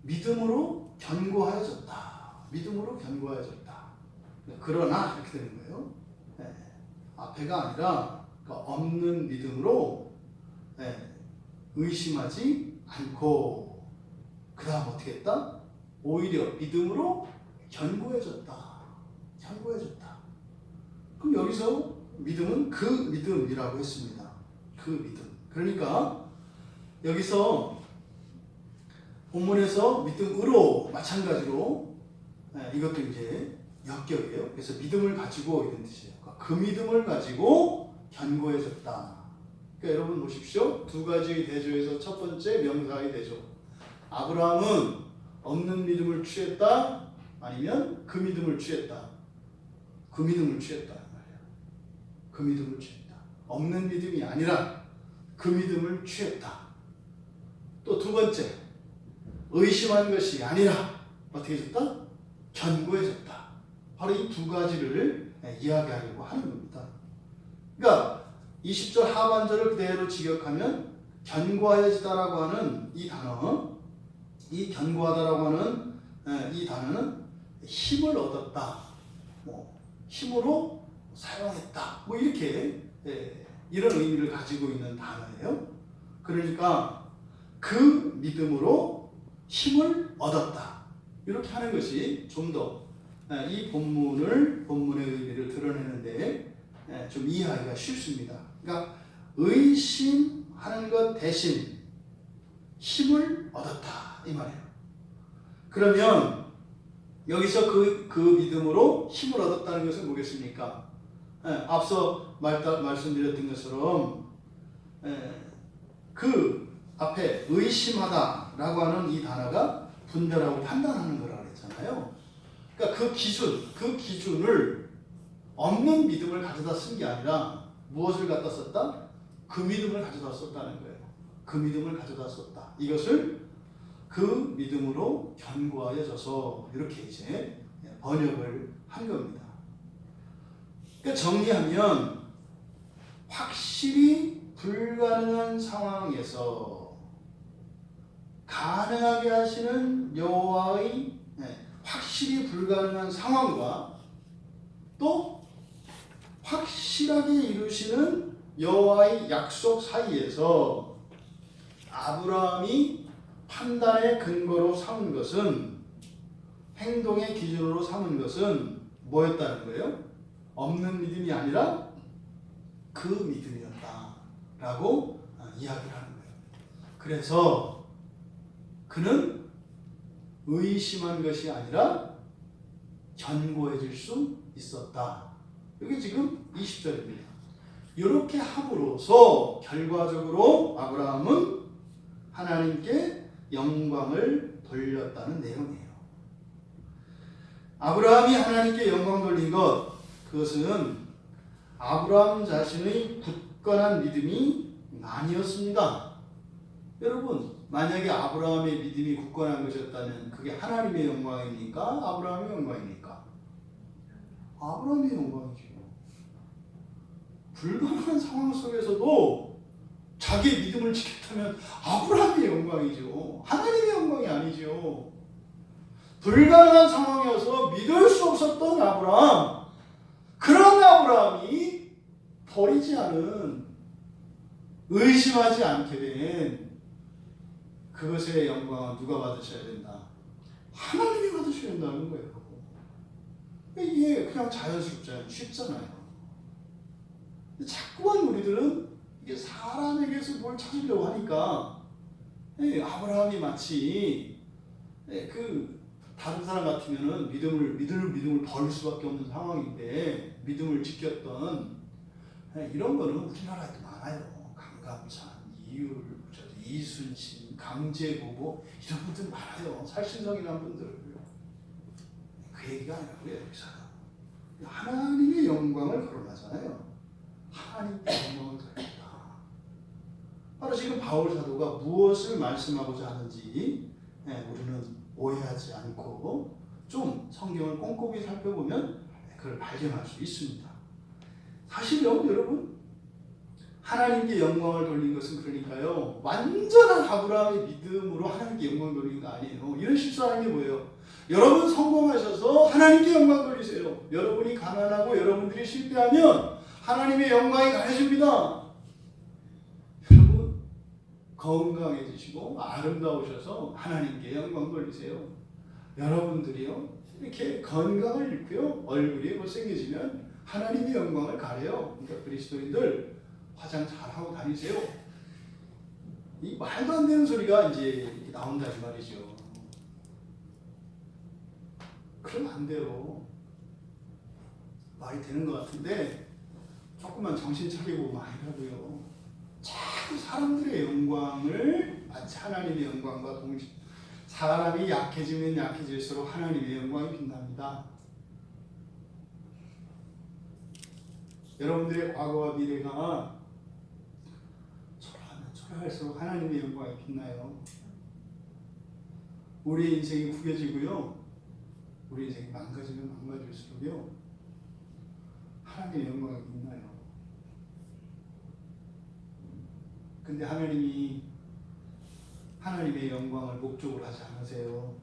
Speaker 1: 믿음으로 견고하여졌다. 믿음으로 견고하여졌다. 그러나 이렇게 되는 거예요. 앞에가 아니라 없는 믿음으로 의심하지 않고, 그 다음 어떻게 했다? 오히려 믿음으로 견고해졌다. 견고해졌다. 그럼 여기서 믿음은 그 믿음이라고 했습니다. 그 믿음. 그러니까 여기서 본문에서 믿음으로 마찬가지로 이것도 이제 역격이에요. 그래서 믿음을 가지고 이런 뜻이에요. 그 믿음을 가지고 견고해졌다. 그러니까 여러분 보십시오. 두 가지의 대조에서 첫 번째 명사의 대조. 아브라함은 없는 믿음을 취했다, 아니면 그 믿음을 취했다. 그 믿음을 취했다 말이에요. 그 믿음을 취했다. 없는 믿음이 아니라 그 믿음을 취했다. 또 두 번째, 의심한 것이 아니라 어떻게 해졌다? 견고해졌다. 바로 이 두 가지를 이야기하려고 하는 겁니다. 그러니까 20절 하반절을 그대로 직역하면 견고해지다라고 하는 이 단어, 이 견고하다라고 하는 이 단어는 힘을 얻었다, 힘으로 사용했다, 이렇게 이런 의미를 가지고 있는 단어예요. 그러니까 그 믿음으로 힘을 얻었다, 이렇게 하는 것이 좀 더 이 본문의 의미를 드러내는데 좀 이해하기가 쉽습니다. 그러니까 의심하는 것 대신 힘을 얻었다, 이 말이에요. 그러면 여기서 그 믿음으로 힘을 얻었다는 것은 뭐겠습니까? 앞서 말씀드렸던 것처럼 그 앞에 의심하다라고 하는 이 단어가 분별하고 판단하는 거라고 그랬잖아요. 그러니까 그 기준을 없는 믿음을 가져다 쓴 게 아니라 무엇을 갖다 썼다? 그 믿음을 가져다 썼다는 거예요. 그 믿음을 가져다 썼다. 이것을 그 믿음으로 견고하여져서 이렇게 이제 번역을 한 겁니다. 그러니까 정리하면 확실히 불가능한 상황에서 가능하게 하시는 여호와의 확실히 불가능한 상황과 또 확실하게 이루시는 여호와의 약속 사이에서 아브라함이 판단의 근거로 삼은 것은, 행동의 기준으로 삼은 것은 뭐였다는 거예요? 없는 믿음이 아니라 그 믿음이었다라고 이야기를 하는 거예요. 그래서 그는 의심한 것이 아니라 견고해질 수 있었다. 이게 지금 20절입니다. 이렇게 함으로써 결과적으로 아브라함은 하나님께 영광을 돌렸다는 내용이에요. 아브라함이 하나님께 영광 돌린 것, 그것은 아브라함 자신의 굳건한 믿음이 아니었습니다. 여러분, 만약에 아브라함의 믿음이 굳건한 것이었다면 그게 하나님의 영광입니까? 아브라함의 영광입니까? 아브라함의 영광이죠. 불가능한 상황 속에서도 자기의 믿음을 지켰다면 아브라함의 영광이죠. 하나님의 영광이 아니죠. 불가능한 상황이어서 믿을 수 없었던 아브라함, 그런 아브라함이 버리지 않은, 의심하지 않게 된 그것의 영광은 누가 받으셔야 된다? 하나님이 받으셔야 된다는 거예요. 이게 그냥 자연스럽잖아요. 쉽잖아요. 자꾸만 우리들은 이게 사람에게서 뭘 찾으려고 하니까 아브라함이 마치 그 다른 사람 같으면은 믿음을 버릴 수밖에 없는 상황인데 믿음을 지켰던 이런 거는 우리나라에도 많아요. 강감찬, 이율, 이순신, 강제보고 이런 분들 많아요. 살신성이라는 분들. 그 얘기가 아니라고요. 여기서는 하나님의 영광을 거론하잖아요. 하나님께 영광을 돌린다. 바로 지금 바울 사도가 무엇을 말씀하고자 하는지 우리는 오해하지 않고 좀 성경을 꼼꼼히 살펴보면 그걸 발견할 수 있습니다. 사실요, 여러분, 하나님께 영광을 돌린 것은 그러니까요, 완전한 아브라함의 믿음으로 하나님께 영광 돌린 거 아니에요. 이런 실수하는 게 뭐예요? 여러분 성공하셔서 하나님께 영광 돌리세요. 여러분이 가난하고 여러분들이 실패하면 하나님의 영광이 가려집니다. 여러분 건강해지시고 아름다우셔서 하나님께 영광 돌리세요. 여러분들이요 이렇게 건강을 잃고요 얼굴이 못생겨지면 하나님의 영광을 가려요. 그러니까 그리스도인들 화장 잘하고 다니세요. 이 말도 안 되는 소리가 이제 나온다 이 말이죠. 그러면 안 돼요. 말이 되는 것 같은데 조금만 정신 차리고 많이 하고요. 자꾸 사람들의 영광을 마치 하나님의 영광과 동시, 사람이 약해지면 약해질수록 하나님의 영광이 빛납니다. 여러분들의 과거와 미래가 초라하면 초라할수록 하나님의 영광이 빛나요. 우리 인생이 구겨지고요. 우리 인생이 망가지면 망가질수록요. 하나님의 영광이 빛나요. 근데 하나님이 하나님의 영광을 목적으로 하지 않으세요.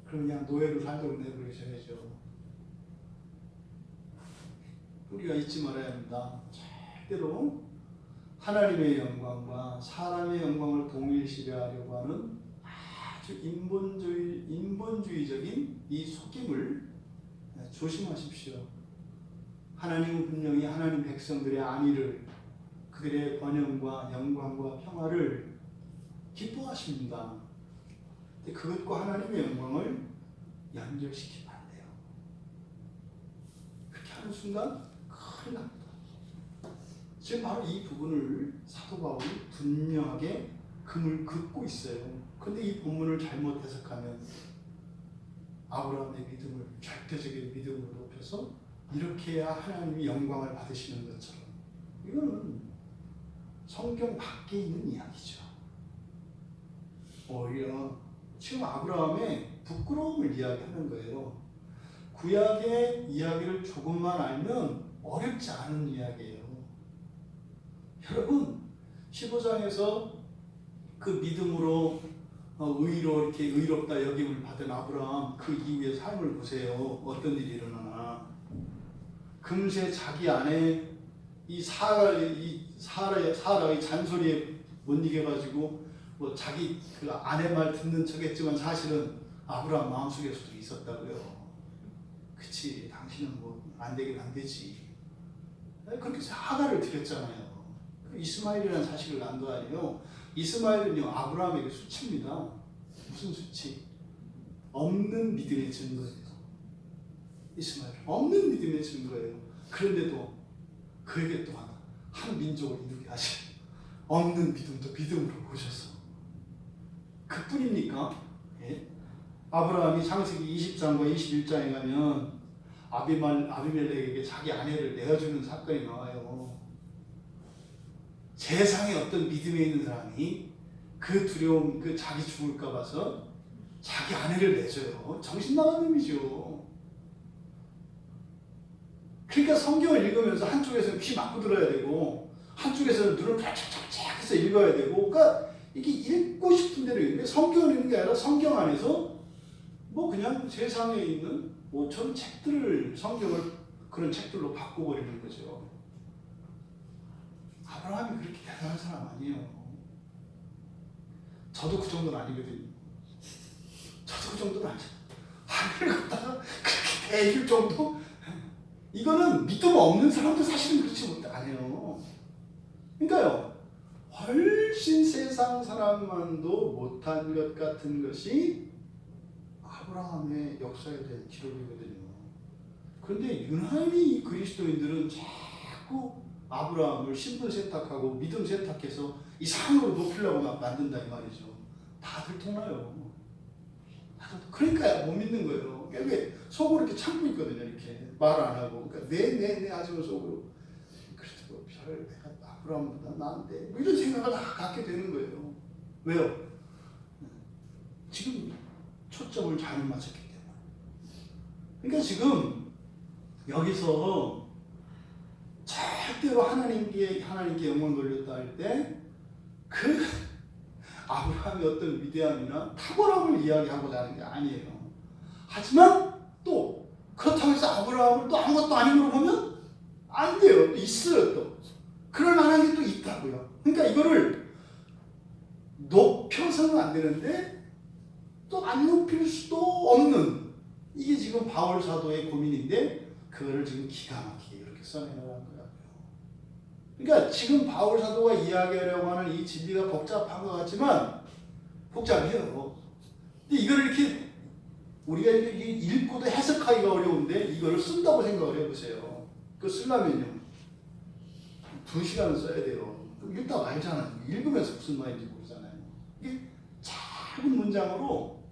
Speaker 1: 그럼 그냥 노예로 살도록 내버리셔야죠. 우리가 잊지 말아야 합니다. 절대로 하나님의 영광과 사람의 영광을 동일시하려고 하는 아주 인본주의적인 이 속임을 조심하십시오. 하나님은 분명히 하나님 백성들의 안위를, 그들의 번영과 영광과 평화를 기뻐하십니다. 근데 그것과 하나님의 영광을 연결시키면 안 돼요. 그렇게 하는 순간 큰일 납니다. 지금 바로 이 부분을 사도 바울이 분명하게 금을 긋고 있어요. 근데 이 본문을 잘못 해석하면 아브라함의 믿음을 절대적인 믿음으로 높여서 이렇게 해야 하나님이 영광을 받으시는 것처럼, 이거는 성경 밖에 있는 이야기죠. 오히려 지금 아브라함의 부끄러움을 이야기하는 거예요. 구약의 이야기를 조금만 알면 어렵지 않은 이야기예요. 여러분 15장에서 그 믿음으로 의로 이렇게 의롭다 여김을 받은 아브라함 그 이후의 삶을 보세요. 어떤 일이 일어나나. 금세 자기 아내 이 사라의 잔소리에 못 이겨가지고 뭐 자기 그 아내 말 듣는 척했지만 사실은 아브라함 마음속에서도 있었다고요. 그치, 당신은 뭐 안 되긴 안 되지. 그렇게 해서 하가를 드렸잖아요. 이스마엘이라는 자식을 낳은 거 아니에요. 이스마엘은요 아브라함에게 수치입니다. 무슨 수치? 없는 믿음의 증거예요. 이스마엘 없는 믿음의 증거예요. 그런데도 그에게 또한 한 민족을 이루게 하시고 없는 믿음도 믿음으로 보셔서 그뿐입니까? 예? 아브라함이 창세기 20장과 21장에 가면 아비멜렉에게 자기 아내를 내어주는 사건이 나와요. 세상에 어떤 믿음에 있는 사람이 그 두려움, 그 자기 죽을까 봐서 자기 아내를 내줘요. 정신 나간 놈이죠. 그러니까 성경을 읽으면서 한쪽에서는 귀 막고 들어야 되고 한쪽에서는 눈을 쫙쫙쫙 해서 읽어야 되고, 그러니까 이게 읽고 싶은 대로 읽는, 성경을 읽는 게 아니라 성경 안에서 뭐 그냥 세상에 있는 저런 책들을, 성경을 그런 책들로 바꿔버리는 거죠. 아브라함이 그렇게 대단한 사람 아니에요. 저도 그 정도는 아니거든요. 저도 그 정도는 아니죠. 하늘을 걷다가 그렇게 대일 정도? 이거는 믿음 없는 사람도 사실은 그렇지 못해요. 그러니까요, 훨씬 세상 사람만도 못한 것 같은 것이 아브라함의 역사에 대한 기록이거든요. 그런데 유난히 이 그리스도인들은 자꾸 아브라함을 신분 세탁하고 믿음 세탁해서 이 상으로 높이려고 막 만든다 이 말이죠. 다들 통나요. 그러니까 못 믿는 거예요. 왜 속으로 이렇게 참고 있거든요. 이렇게 말 안 하고. 그러니까 네 하지만 속으로 그래도 뭐 별 내가 아브라함보다 나은데 뭐 이런 생각을 다 갖게 되는 거예요. 왜요? 지금 초점을 잘못 맞췄기 때문에. 그러니까 지금 여기서 절대로 하나님께 영광 돌렸다 할 때 그 아브라함의 어떤 위대함이나 탁월함을 이야기하고자 하는 게 아니에요. 하지만 또 그렇다고 해서 아브라함을 또 아무것도 아닌 걸로 보면 안 돼요. 또 있어요. 또 그럴 만한 게 또 있다고요. 그러니까 이거를 높여서는 안 되는데 또 안 높일 수도 없는, 이게 지금 바울 사도의 고민인데 그거를 지금 기가 막히게 이렇게 써내려는 거예요. 그러니까 지금 바울 사도가 이야기하려고 하는 이 진리가 복잡한 것 같지만 복잡해요. 근데 이걸 이렇게 우리가 이렇게 읽고도 해석하기가 어려운데 이거를 쓴다고 생각을 해보세요. 그거 쓰려면요 2시간은 써야 돼요. 읽다 말잖아요. 읽으면서 무슨 말인지 모르잖아요. 이게 작은 문장으로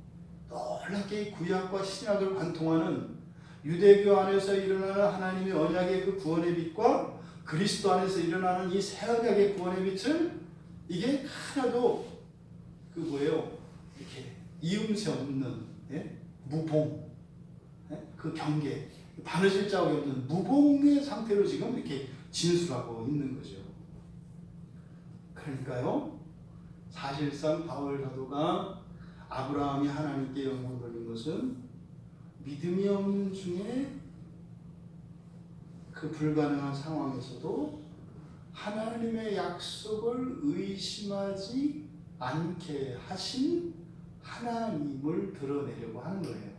Speaker 1: 놀랍게 구약과 신약을 관통하는 유대교 안에서 일어나는 하나님의 언약의 그 구원의 빛과 그리스도 안에서 일어나는 이 새 언약의 구원의 빛을, 이게 하나도 그 뭐예요? 이렇게 이음새 없는, 예? 무봉, 예? 그 경계, 바느질 자국이 없는 무봉의 상태로 지금 이렇게 진술하고 있는 거죠. 그러니까요, 사실상 바울 사도가 아브라함이 하나님께 영광 돌린 것은 믿음이 없는 중에 그 불가능한 상황에서도 하나님의 약속을 의심하지 않게 하신 하나님을 드러내려고 하는 거예요.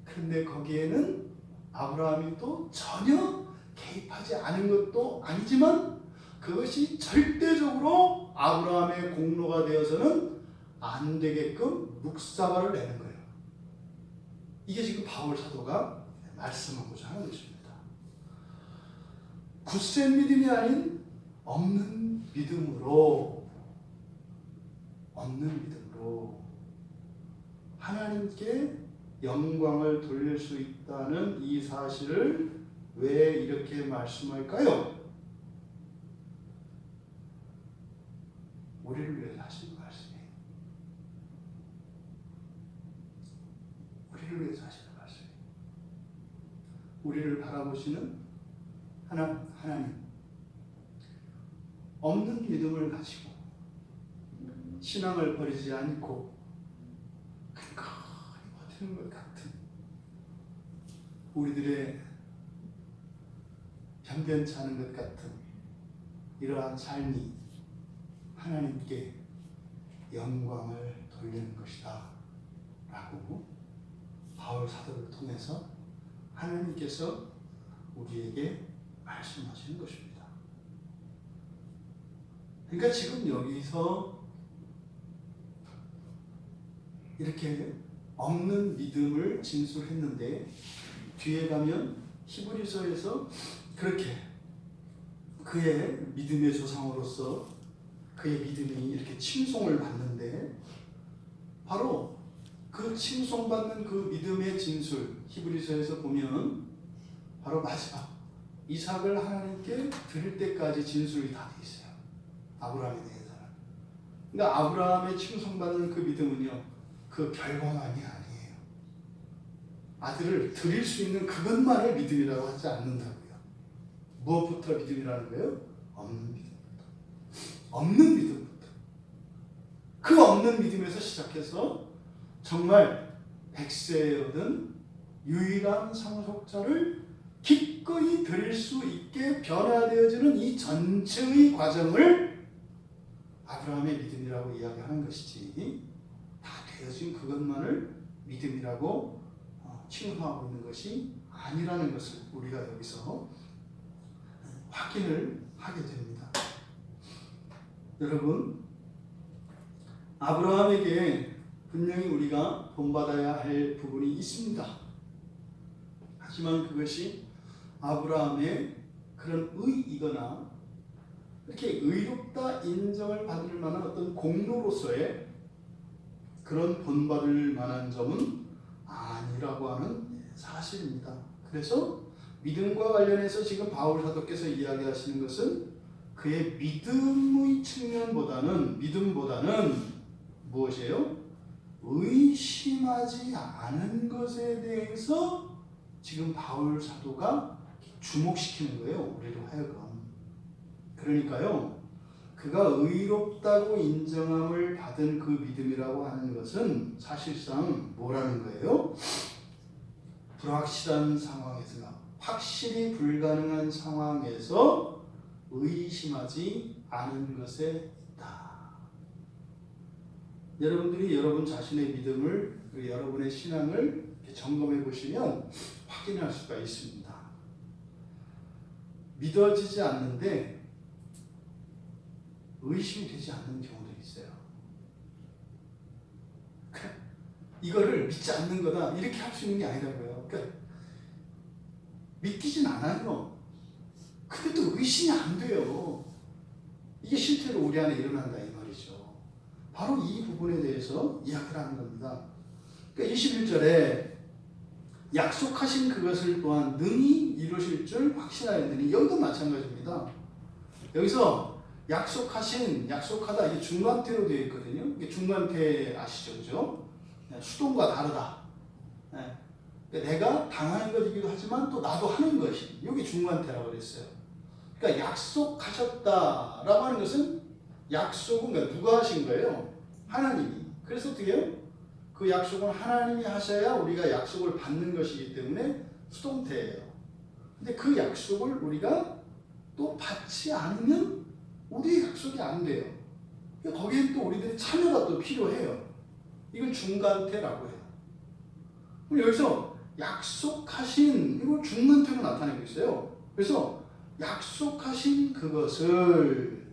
Speaker 1: 그런데 거기에는 아브라함이 또 전혀 개입하지 않은 것도 아니지만 그것이 절대적으로 아브라함의 공로가 되어서는 안 되게끔 묵사발을 내는 거예요. 이게 지금 바울 사도가 말씀하고자 하는 것입니다. 굳센 믿음이 아닌 없는 믿음으로 하나님께 영광을 돌릴 수 있다는 이 사실을 왜 이렇게 말씀할까요? 우리를 위해서 하시는 말씀이에요. 우리를 위해서 하시는 말씀이에요. 우리를 바라보시는 하나님, 없는 믿음을 가지고 신앙을 버리지 않고 끝까지 버티는 것 같은 우리들의 변변치 않은 것 같은 이러한 삶이 하나님께 영광을 돌리는 것이다 라고 바울 사도를 통해서 하나님께서 우리에게 말씀하시는 것입니다. 그러니까 지금 여기서 이렇게 없는 믿음을 진술했는데 뒤에 가면 히브리서에서 그렇게 그의 믿음의 조상으로서 그의 믿음이 이렇게 칭송을 받는데 바로 그 칭송받는 그 믿음의 진술 히브리서에서 보면 바로 마지막 이삭을 하나님께 드릴 때까지 진술이 다 돼 있어요. 아브라함에 대해서는. 그러니까 아브라함의 칭송받는 그 믿음은요, 그 별거만이 아니에요. 아들을 드릴 수 있는 그것만을 믿음이라고 하지 않는다고요. 무엇부터 믿음이라는 거예요? 없는 믿음부터. 없는 믿음부터. 그 없는 믿음에서 시작해서 정말 백세에 얻은 유일한 상속자를 기꺼이 드릴 수 있게 변화되어지는 이 전체의 과정을 아브라함의 믿음이라고 이야기하는 것이지, 다 되어진 그것만을 믿음이라고 칭송하고 있는 것이 아니라는 것을 우리가 여기서 확인을 하게 됩니다. 여러분, 아브라함에게 분명히 우리가 본받아야 할 부분이 있습니다. 하지만 그것이 아브라함의 그런 의이거나 이렇게 의롭다 인정을 받을 만한 어떤 공로로서의 그런 본받을 만한 점은 아니라고 하는 사실입니다. 그래서 믿음과 관련해서 지금 바울 사도께서 이야기하시는 것은 그의 믿음의 믿음보다는 무엇이에요? 의심하지 않은 것에 대해서 지금 바울 사도가 주목시키는 거예요. 우리로 하여금. 그러니까요, 그가 의롭다고 인정함을 받은 그 믿음이라고 하는 것은 사실상 뭐라는 거예요? 불확실한 상황에서, 확실히 불가능한 상황에서 의심하지 않은 것에 있다. 여러분들이 여러분 자신의 믿음을, 여러분의 신앙을 점검해 보시면 확인할 수가 있습니다. 믿어지지 않는데 의심이 되지 않는 경우도 있어요. 이거를 믿지 않는 거다 이렇게 할 수 있는 게 아니라고요. 그러니까 믿기진 않아요. 근데 또 의심이 안 돼요. 이게 실제로 우리 안에 일어난다 이 말이죠. 바로 이 부분에 대해서 이야기를 하는 겁니다. 그러니까 21절에 약속하신 그것을 또한 능히 이루실 줄 확신하였느니, 여기도 마찬가지입니다. 여기서 약속하다, 이게 중간태로 되어 있거든요. 이게 중간태 아시죠? 그죠? 수동과 다르다. 내가 당하는 것이기도 하지만 또 나도 하는 것이, 이게 중간태라고 그랬어요. 그러니까 약속하셨다라고 하는 것은, 약속은 그러니까 누가 하신 거예요? 하나님이. 그래서 어떻게 해요? 그 약속은 하나님이 하셔야 우리가 약속을 받는 것이기 때문에 수동태예요. 근데 그 약속을 우리가 또 받지 않으면 우리의 약속이 안 돼요. 거기에 또 우리들의 참여가 또 필요해요. 이걸 중간태라고 해요. 그럼 여기서 약속하신, 이걸 중간태로 나타내고 있어요. 그래서 약속하신 그것을,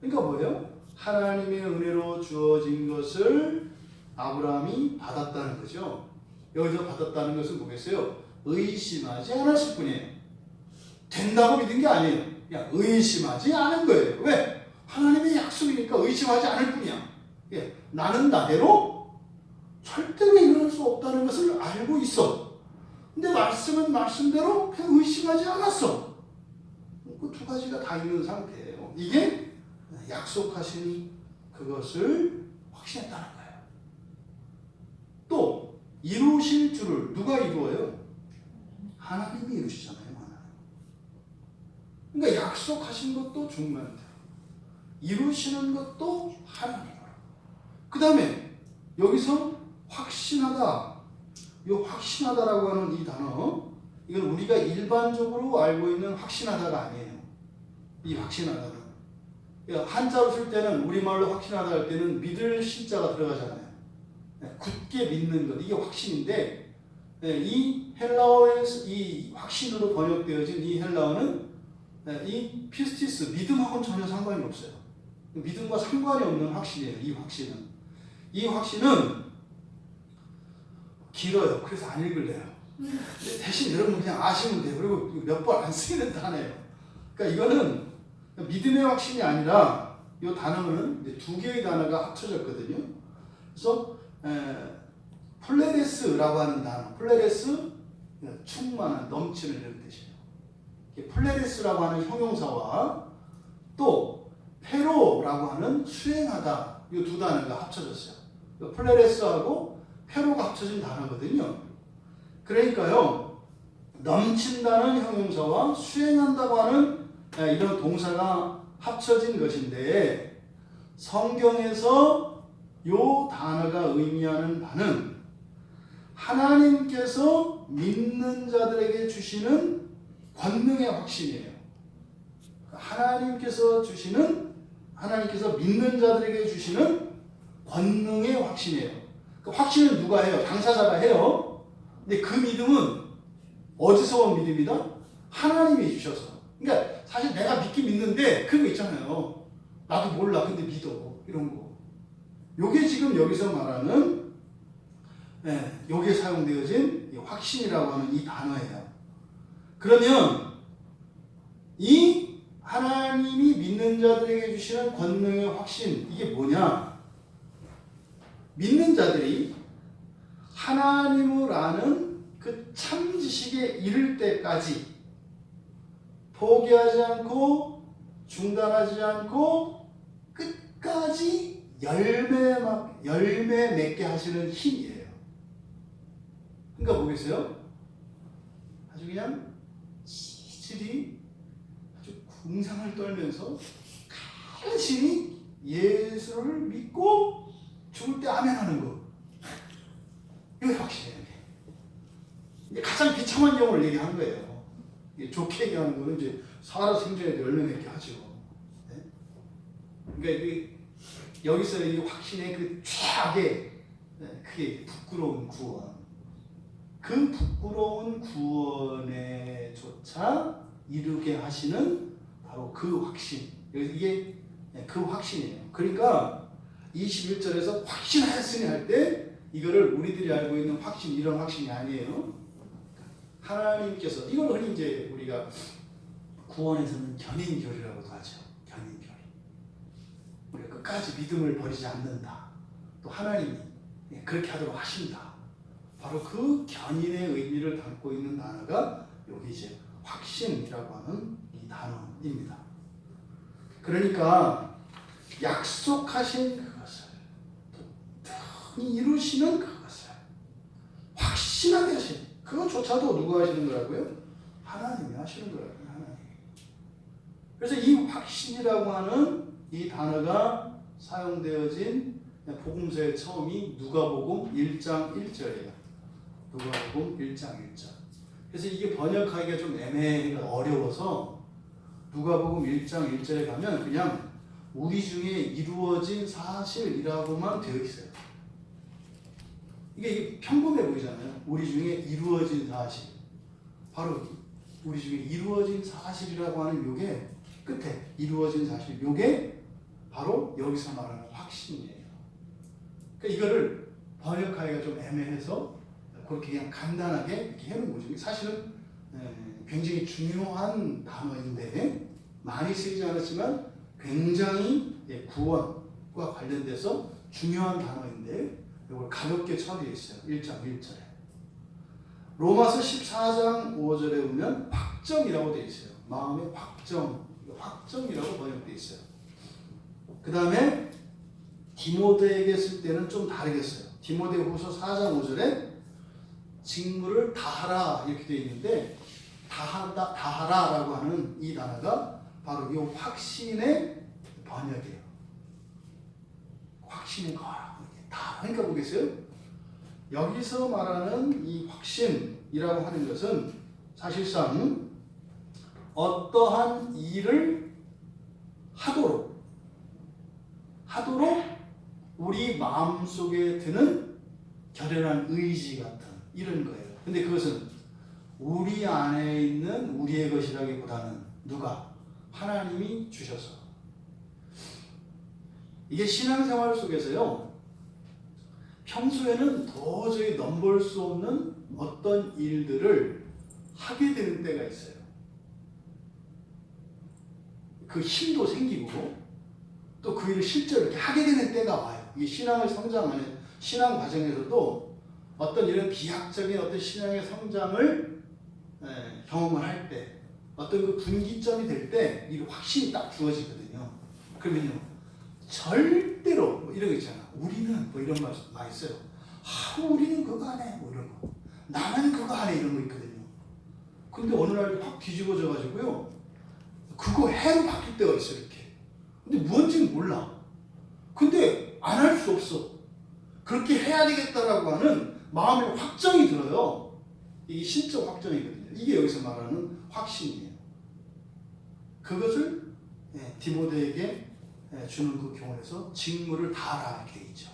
Speaker 1: 그러니까 뭐예요? 하나님의 은혜로 주어진 것을 아브라함이 받았다는 거죠. 여기서 받았다는 것은 뭐겠어요? 의심하지 않았을 뿐이에요. 된다고 믿은 게 아니에요. 그냥 의심하지 않은 거예요. 왜? 하나님의 약속이니까 의심하지 않을 뿐이야. 예, 나는 나대로 절대로 일어날 수 없다는 것을 알고 있어. 근데 말씀은 말씀대로 그냥 의심하지 않았어. 그 두 가지가 다 있는 상태예요. 이게 약속하시니 그것을 확신했다는 거예요. 또 이루실 줄을 누가 이루어요? 하나님이 이루시잖아요. 하나님. 그러니까 약속하신 것도 중요한데 이루시는 것도 하나님으로. 그 다음에 여기서 확신하다, 이 확신하다라고 하는 이 단어, 이건 우리가 일반적으로 알고 있는 확신하다가 아니에요. 이 확신하다는 한자로 쓸 때는, 우리말로 확신하다 할 때는 믿을 신자가 들어가잖아요. 굳게 믿는 것, 이게 확신인데, 이 헬라어에서 이 확신으로 번역되어진 이 헬라어는 이 피스티스, 믿음하고는 전혀 상관이 없어요. 믿음과 상관이 없는 확신이에요. 이 확신은. 이 확신은 길어요. 그래서 안 읽을래요. 대신 여러분 그냥 아시면 돼요. 그리고 몇 번 안 쓰이는 단어예요. 그러니까 이거는 믿음의 확신이 아니라, 이 단어는 두 개의 단어가 합쳐졌거든요. 그래서 플레레스라고 하는 단어, 플레레스, 충만한, 넘치는 이런 뜻이에요. 플레레스라고 하는 형용사와 또 페로라고 하는 수행하다, 이 두 단어가 합쳐졌어요. 플레레스하고 페로가 합쳐진 단어거든요. 그러니까요, 넘친다는 형용사와 수행한다고 하는 이런 동사가 합쳐진 것인데, 성경에서 이 단어가 의미하는 바는 하나님께서 믿는 자들에게 주시는 권능의 확신이에요. 하나님께서 믿는 자들에게 주시는 권능의 확신이에요. 그 확신은 누가 해요? 당사자가 해요. 근데 그 믿음은 어디서 온 믿음이다? 하나님이 주셔서. 그러니까 사실 내가 믿긴 믿는데 그런 거 있잖아요. 나도 몰라 근데 믿어, 이런 거. 요게 지금 여기서 말하는, 요게 사용되어진 이 확신이라고 하는 이 단어예요. 그러면 이 하나님이 믿는 자들에게 주시는 권능의 확신, 이게 뭐냐? 믿는 자들이 하나님을 아는 그 참 지식에 이를 때까지 포기하지 않고 중단하지 않고 끝까지 열매 맺게 하시는 힘이에요. 그러니까 뭐겠어요? 아주 그냥 지질이 아주 궁상을 떨면서 간신히 예수를 믿고 죽을 때 아멘 하는 거. 이게 확실해요. 이게 가장 비참한 경우를 얘기하는 거예요. 이게 좋게 얘기하는 거는 이제 살아 생전에 열매 맺게 하죠. 네? 그러니까 이게 여기서 이 확신의 그 최악의, 그게 부끄러운 구원. 그 부끄러운 구원에조차 이루게 하시는 바로 그 확신. 이게 그 확신이에요. 그러니까 21절에서 확신하였으니 할 때 이거를 우리들이 알고 있는 확신, 이런 확신이 아니에요. 하나님께서, 이걸 흔히 이제 우리가 구원에서는 견인교리라고도 하죠. 견인교리. 우리가 끝까지 믿음을 버리지 않는다. 또 하나님이 그렇게 하도록 하신다. 바로 그 견인의 의미를 담고 있는 단어가 여기 이제 확신이라고 하는 이 단어입니다. 그러니까 약속하신 그것을 이 이루시는 그것을 확신하게 하신, 그것조차도 누가 하시는 거라고요? 하나님이 하시는 거라고요. 하나님. 그래서 이 확신이라고 하는 이 단어가 사용되어진 복음서의 처음이 누가복음 1장 1절이에요. 누가복음 1장 1절. 그래서 이게 번역하기가 좀 어려워서 누가복음 1장 1절에 가면 그냥 우리 중에 이루어진 사실이라고만 되어 있어요. 이게 평범해 보이잖아요. 우리 중에 이루어진 사실. 바로 우리 중에 이루어진 사실이라고 하는 요게 끝에 이루어진 사실. 요게 바로 여기서 말하는 확신이에요. 그러니까 이거를 번역하기가 좀 애매해서 그렇게 그냥 간단하게 이렇게 해놓은 거죠. 사실은 굉장히 중요한 단어인데 많이 쓰이지 않았지만 굉장히 구원과 관련돼서 중요한 단어인데 이걸 가볍게 처리해 있어요. 1장 1절에. 로마서 14장 5절에 보면 확정이라고 되어 있어요. 마음의 확정이라고 번역되어 있어요. 그 다음에 디모데에게 쓸 때는 좀 다르겠어요. 디모데후서 4장 5절에 직무를 다하라 이렇게 되어 있는데 다하라라고 하는 이 단어가 바로 이 확신의 번역이에요. 확신의 거라. 그러니까 보겠어요. 여기서 말하는 이 확신이라고 하는 것은 사실상 어떠한 일을 하도록 우리 마음속에 드는 결연한 의지 같은 이런 거예요. 근데 그것은 우리 안에 있는 우리의 것이라기보다는 누가? 하나님이 주셔서. 이게 신앙생활 속에서요, 평소에는 도저히 넘볼 수 없는 어떤 일들을 하게 되는 때가 있어요. 그 힘도 생기고 또 그 일을 실제로 이렇게 하게 되는 때가 와요. 이 신앙을 성장하는 신앙 과정에서도 어떤 이런 비약적인 어떤 신앙의 성장을 경험을 할 때, 어떤 그 분기점이 될 때 이 확신이 딱 주어지거든요. 그러면요, 절대로 뭐 이런 거 있잖아. 우리는 뭐 이런 말 많이 써요. 우리는 그거 안 해. 뭐 이런 거. 나는 그거 안 해. 이런 거 있거든요. 근데 어느 날 확 뒤집어져 가지고요, 그거 해로 바뀔 때가 있어요. 이렇게. 근데 뭔지는 몰라. 근데 안 할 수 없어. 그렇게 해야 되겠다라고 하는 마음의 확정이 들어요. 이게 신적 확정이거든요. 이게 여기서 말하는 확신이에요. 그것을 디모데에게 주는 그 교훈에서 직무를 다하라 이렇게 되어 있죠.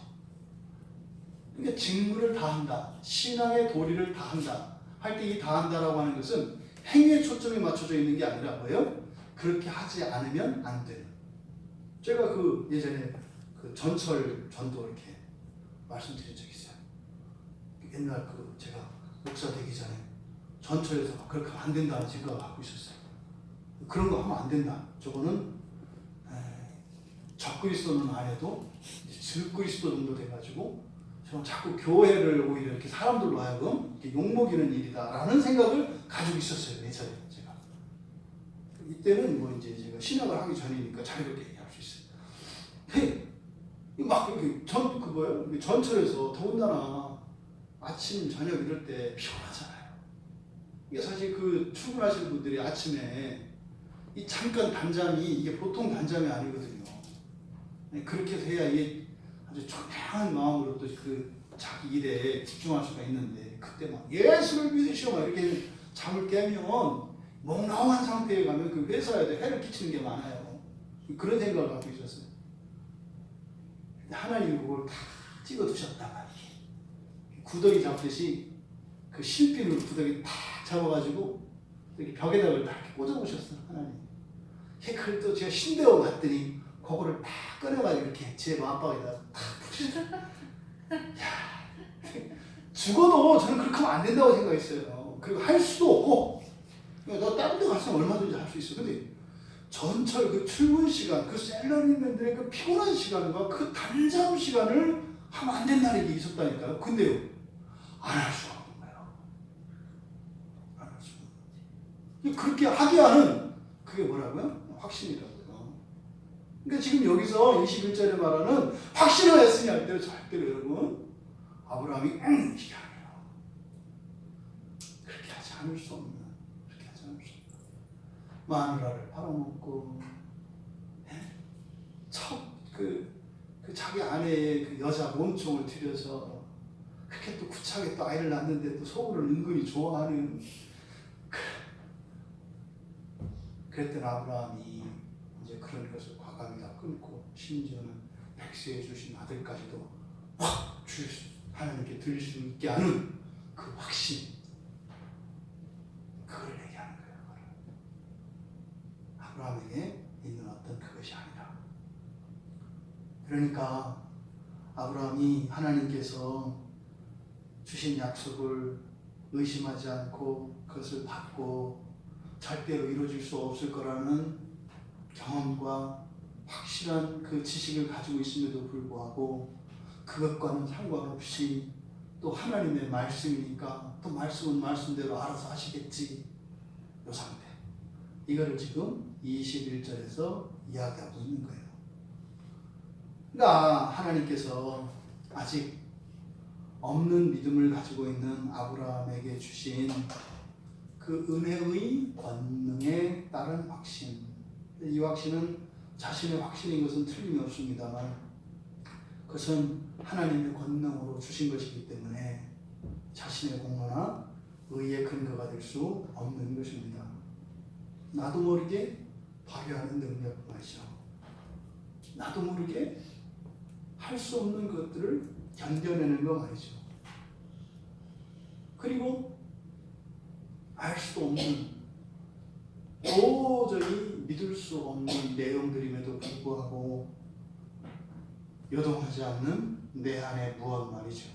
Speaker 1: 그러니까 직무를 다한다, 신앙의 도리를 다한다 할 때 이 다한다라고 하는 것은 행위에 초점이 맞춰져 있는 게 아니라 뭐예요? 그렇게 하지 않으면 안 되는. 제가 그 예전에 그 전철 전도 이렇게 말씀드린 적이 있어요. 옛날 그 제가 목사 되기 전에 전철에서 막 그렇게 하면 안 된다는 생각을 갖고 있었어요. 그런 거 하면 안 된다. 저거는 적그리스도는 안 해도 적그리스도 정도 돼가지고 저는 자꾸 교회를 오히려 이렇게 사람들로 하여금 이렇게 욕먹이는 일이다라는 생각을 가지고 있었어요. 예전에 제가. 이때는 뭐 이제 제가 신학을 하기 전이니까 자유롭게 얘기할 수 있어요. 막 이렇게 전철에서 더군다나 아침 저녁 이럴 때 피곤하잖아요. 이게 사실 그 출근하시는 분들이 아침에 이 잠깐 단잠이 이게 보통 단잠이 아니거든요. 그렇게 해야 이게 아주 청량한 마음으로 또 그 자기 일에 집중할 수가 있는데 그때 막 예수를 믿으시오 막 이렇게 잠을 깨면 멍랑한 상태에 가면 그 회사에도 해를 끼치는 게 많아요. 그런 생각을 갖고 있었어요. 하나님이 그걸 다 찍어 두셨다가 구더기 잡듯이 그 실핀으로 구더기 다 잡아가지고 이렇게 벽에다가 이렇게 꽂아놓으셨어요. 하나님. 그걸 또 제가 신대어 갔더니 그거를 다 꺼내가지고 이렇게 제 마음방에다가 다 붙이셨어요. 죽어도 저는 그렇게 하면 안 된다고 생각했어요. 그리고 할 수도 없고 너 다른 데 갔으면 얼마든지 할 수 있어. 근데 전철 그 출근 시간, 그 셀러리맨들의 그 피곤한 시간과 그 단잠 시간을 하면 안 된다는 게 있었다니까요. 근데요, 안 할 수가 없는 거예요. 안 할 수가 없는 거지. 그렇게 하게 하는 그게 뭐라고요? 확신이라고요. 그러니까 지금 여기서 21절에 말하는 확신을 했으니 할 때는 절대로 여러분 아브라함이 이게 아니에요. 그렇게 하지 않을 수 없는, 그렇게 하지 않을 수 없는. 마누라를 팔아먹고 그 자기 아내의 그 여자 몸종을 들여서 그렇게 또 구차하게 또 아이를 낳는데 또 속으로 은근히 좋아하는 그랬던 아브라함이 이제 그런 것을 과감히 다 끊고 심지어는 백세해 주신 아들까지도 확 하나님께 드릴 수 있게 하는 그 확신, 그걸 얘기하는 거예요. 아브라함에게 있는 어떤 그것이 아니라 그러니까 아브라함이 하나님께서 주신 약속을 의심하지 않고 그것을 받고 절대로 이루어질 수 없을 거라는 경험과 확실한 그 지식을 가지고 있음에도 불구하고 그것과는 상관없이 또 하나님의 말씀이니까 또 말씀은 말씀대로 알아서 하시겠지, 이 상태. 이거를 지금 21절에서 이야기하고 있는 거예요. 그러니까 하나님께서 아직 없는 믿음을 가지고 있는 아브라함에게 주신 그 은혜의 권능에 따른 확신, 이 확신은 자신의 확신인 것은 틀림이 없습니다만 그것은 하나님의 권능으로 주신 것이기 때문에 자신의 공로나 의의 근거가 될 수 없는 것입니다. 나도 모르게 발휘하는 능력 말이죠. 나도 모르게 할 수 없는 것들을 견뎌내는 거 말이죠. 그리고 알 수도 없는, 도저히 믿을 수 없는 내용들임에도 불구하고 요동하지 않는 내 안의 무엇 말이죠.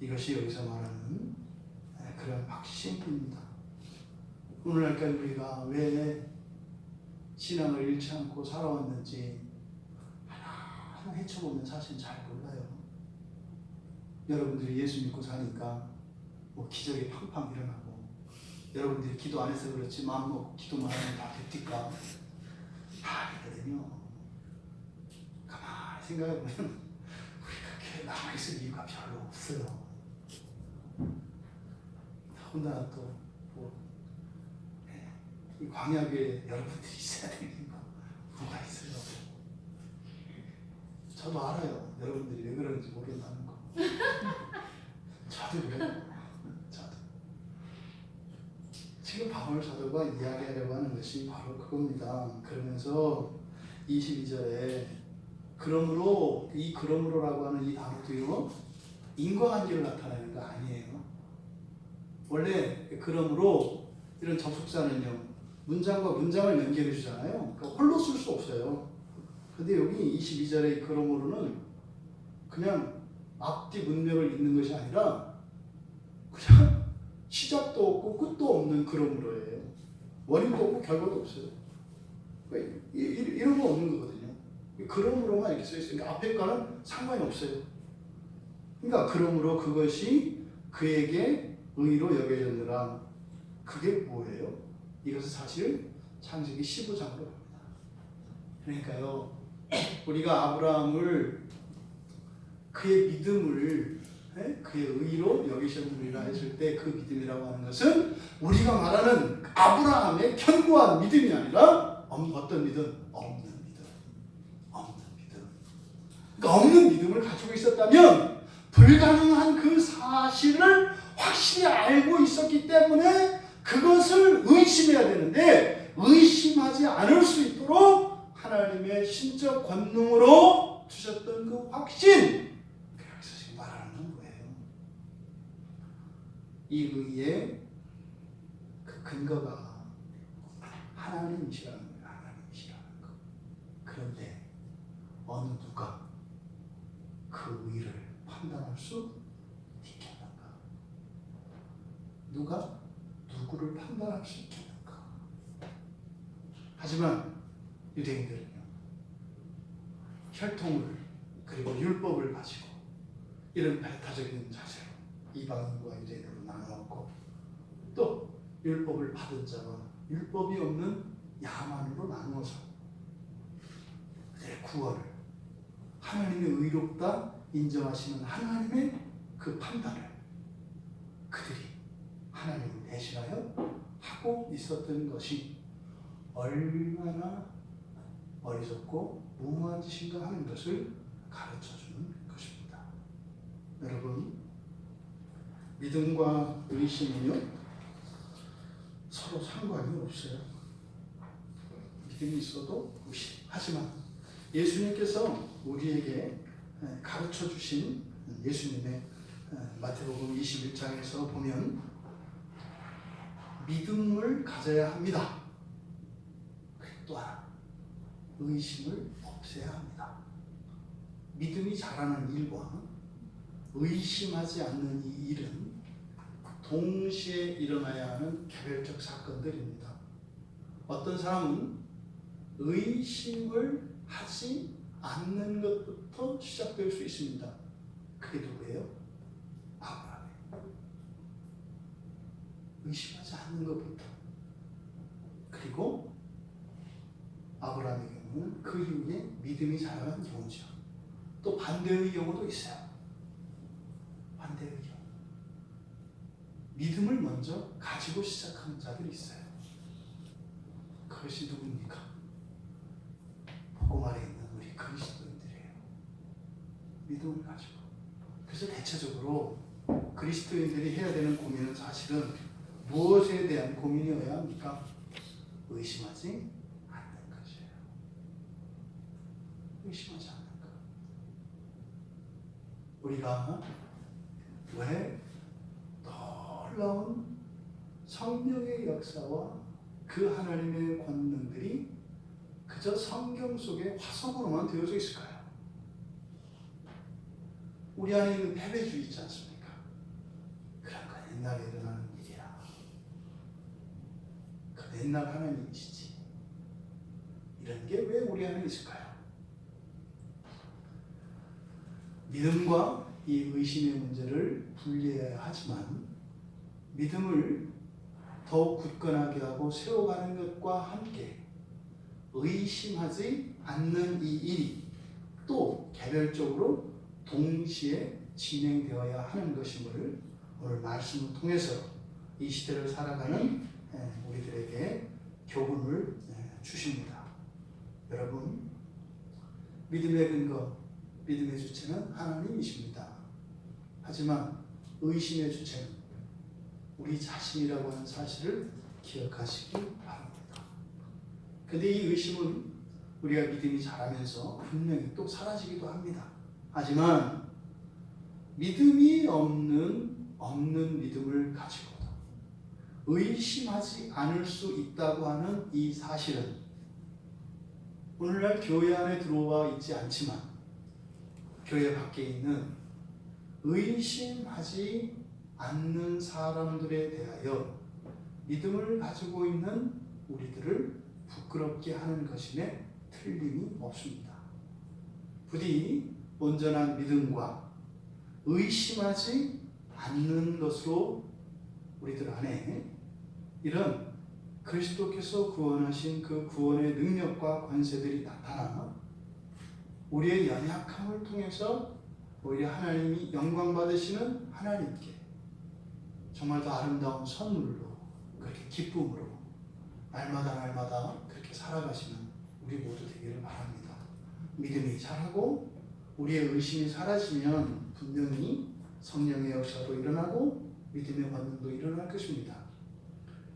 Speaker 1: 이것이 여기서 말하는 그런 확신입니다. 오늘날까지 우리가 왜 신앙을 잃지 않고 살아왔는지 하나하나 헤쳐보면 사실 잘 몰라요. 여러분들이 예수 믿고 사니까 뭐 기적이 팡팡 일어나고, 여러분들이 기도 안 해서 그렇지 마음 먹고 기도만 하면 다 됩니까? 아니거든요. 가만히 생각해보면 우리가 교회에 남아있을 이유가 별로 없어요. 더군다나 또 이 광야교회에 여러분들이 있어야 되는 이유가 뭐가 있어요? 저도 알아요. 여러분들이 왜 그러는지 모른다는 거. 저도 그래요. 저도. 지금 바울 사도가 이야기하려고 하는 것이 바로 그겁니다. 그러면서 22절에 그러므로, 이 그러므로라고 하는 이 단어도요, 인과관계를 나타내는 거 아니에요. 원래 그러므로 이런 접속사는요, 문장과 문장을 연결해 주잖아요. 그러니까 홀로 쓸 수 없어요. 근데 여기 22절의 그러므로는 그냥 앞뒤 문맥을 잇는 것이 아니라 그냥 시작도 없고 끝도 없는 그러므로예요. 원인도 없고 결과도 없어요. 그러니까 이런 거 없는 거거든요. 그러므로만 이렇게 써 있으니까 앞에 거는 상관이 없어요. 그러니까 그러므로 그것이 그에게 의로 여겨졌느라. 그게 뭐예요? 이것은 사실 창세기 15장으로 갑니다. 그러니까요, 우리가 아브라함을 그의 믿음을, 그의 의로 여기셨느니라 했을 때 그 믿음이라고 하는 것은 우리가 말하는 아브라함의 견고한 믿음이 아니라 어떤 믿음? 없는 믿음. 없는 믿음. 그러니까 없는 믿음을 가지고 있었다면 불가능한 그 사실을 확실히 알고 있었기 때문에 그것을 의심해야 되는데 의심하지 않을 수 있도록 하나님의 신적 권능으로 주셨던 그 확신, 여기서 지금 말하는 거예요. 이 의의 그 근거가 하나님이시라는 거예요. 하나님이시라는 거. 그런데 어느 누가 그 의를 판단할 수 있겠는가? 누가 누구를 판단할 수 있겠는가? 하지만 유대인들은요, 혈통을 그리고 율법을 가지고 이런 배타적인 자세로 이방인과 유대인으로 나누었고, 또 율법을 받은 자와 율법이 없는 야만으로 나누어서 내 구원을 하나님의 의롭다 인정하시는 하나님의 그 판단을 그들이 하나님을 대신하여 하고 있었던 것이 얼마나 어리석고 무모한 짓인가 하는 것을 가르쳐주는 것입니다. 여러분, 믿음과 의심은요, 서로 상관이 없어요. 믿음이 있어도 의심. 하지만 예수님께서 우리에게 가르쳐 주신 예수님의 마태복음 21장에서 보면 믿음을 가져야 합니다. 또한 의심을 없애야 합니다. 믿음이 자라는 일과 의심하지 않는 이 일은 동시에 일어나야 하는 개별적 사건들입니다. 어떤 사람은 의심을 하지 않는 것부터 시작될 수 있습니다. 그게 누구예요? 아브라함이에요. 의심하지 않는 것부터. 그리고 아브라함의 경우는 그 이후에 믿음이 자라는 경우죠. 또 반대의 경우도 있어요. 반대의 경우. 믿음을 먼저 가지고 시작하는 자들이 있어요. 그것이 누굽니까? 복음 아래 있는 우리 그리스도인들이에요. 믿음을 가지고. 그래서 대체적으로 그리스도인들이 해야 되는 고민은 사실은 무엇에 대한 고민이어야 합니까? 의심하지 않는 것이에요. 의심하지 않는 것. 우리가 왜 놀라운 성령의 역사와 그 하나님의 권능들이 그저 성경 속의 화석으로만 되어져 있을까요? 우리 안에 있는 패배주의 있지 않습니까? 그런 건 옛날에 일어나는 일이야. 그 옛날 하나님이시지. 이런 게 왜 우리 안에 있을까요? 믿음과 이 의심의 문제를 분리해야 하지만 믿음을 더욱 굳건하게 하고 세워가는 것과 함께 의심하지 않는 이 일이 또 개별적으로 동시에 진행되어야 하는 것임을 오늘 말씀을 통해서 이 시대를 살아가는 우리들에게 교훈을 주십니다. 여러분, 믿음의 근거, 믿음의 주체는 하나님이십니다. 하지만 의심의 주체는 우리 자신이라고 하는 사실을 기억하시기 바랍니다. 근데 이 의심은 우리가 믿음이 자라면서 분명히 또 사라지기도 합니다. 하지만 믿음이 없는 믿음을 가지고도 의심하지 않을 수 있다고 하는 이 사실은 오늘날 교회 안에 들어와 있지 않지만 교회 밖에 있는 의심하지 않는 사람들에 대하여 믿음을 가지고 있는 우리들을 부끄럽게 하는 것임에 틀림이 없습니다. 부디 온전한 믿음과 의심하지 않는 것으로 우리들 안에 이런 그리스도께서 구원하신 그 구원의 능력과 권세들이 나타나 우리의 연약함을 통해서 오히려 하나님이 영광 받으시는 하나님께 정말 더 아름다운 선물로 그렇게 기쁨으로 날마다 그렇게 살아가시는 우리 모두 되기를 바랍니다. 믿음이 자라고 우리의 의심이 사라지면 분명히 성령의 역사도 일어나고 믿음의 권능도 일어날 것입니다.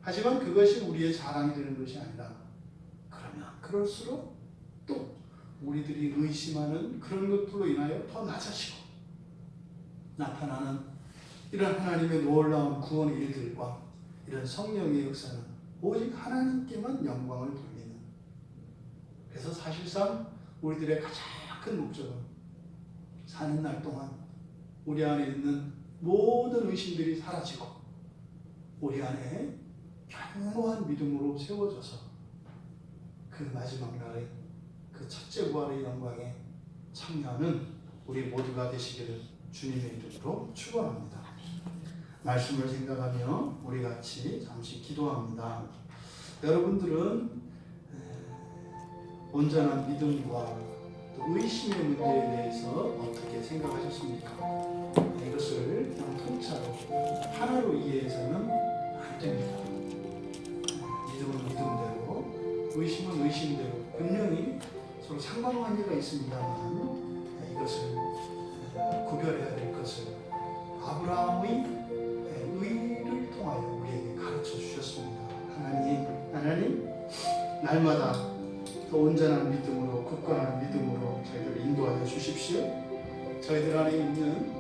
Speaker 1: 하지만 그것이 우리의 자랑이 되는 것이 아니라 그러면 그럴수록 또 우리들이 의심하는 그런 것들로 인하여 더 낮아지고 나타나는 이런 하나님의 놀라운 구원의 일들과 이런 성령의 역사는 오직 하나님께만 영광을 돌리는, 그래서 사실상 우리들의 가장 큰 목적은 사는 날 동안 우리 안에 있는 모든 의심들이 사라지고 우리 안에 견고한 믿음으로 세워져서 그 마지막 날에 그 첫째 부활의 영광에 참여하는 우리 모두가 되시기를 주님의 이름으로 축원합니다. 말씀을 생각하며 우리 같이 잠시 기도합니다. 여러분들은 온전한 믿음과 또 의심의 문제에 대해서 어떻게 생각하셨습니까? 이것을 그냥 통째로 하나로 이해해서는 안 됩니다. 믿음은 믿음대로, 의심은 의심대로 분명히 서로 상관관계가 있습니다만 이것을 구별해야 될 것을 아브라함의 의를 통하여 우리에게 가르쳐 주셨습니다. 하나님, 날마다 더 온전한 믿음으로, 굳건한 믿음으로 저희들을 인도하여 주십시오. 저희들 안에 있는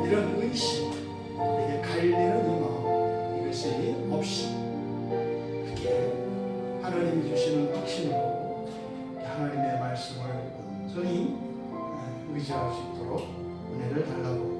Speaker 1: 이런 의심, 이게 갈리는 이 마음, 이것이 없이 이렇게 하나님이 주시는 확신으로 하나님의 말씀을 온전히 의지할 수 있도록 은혜를 달라고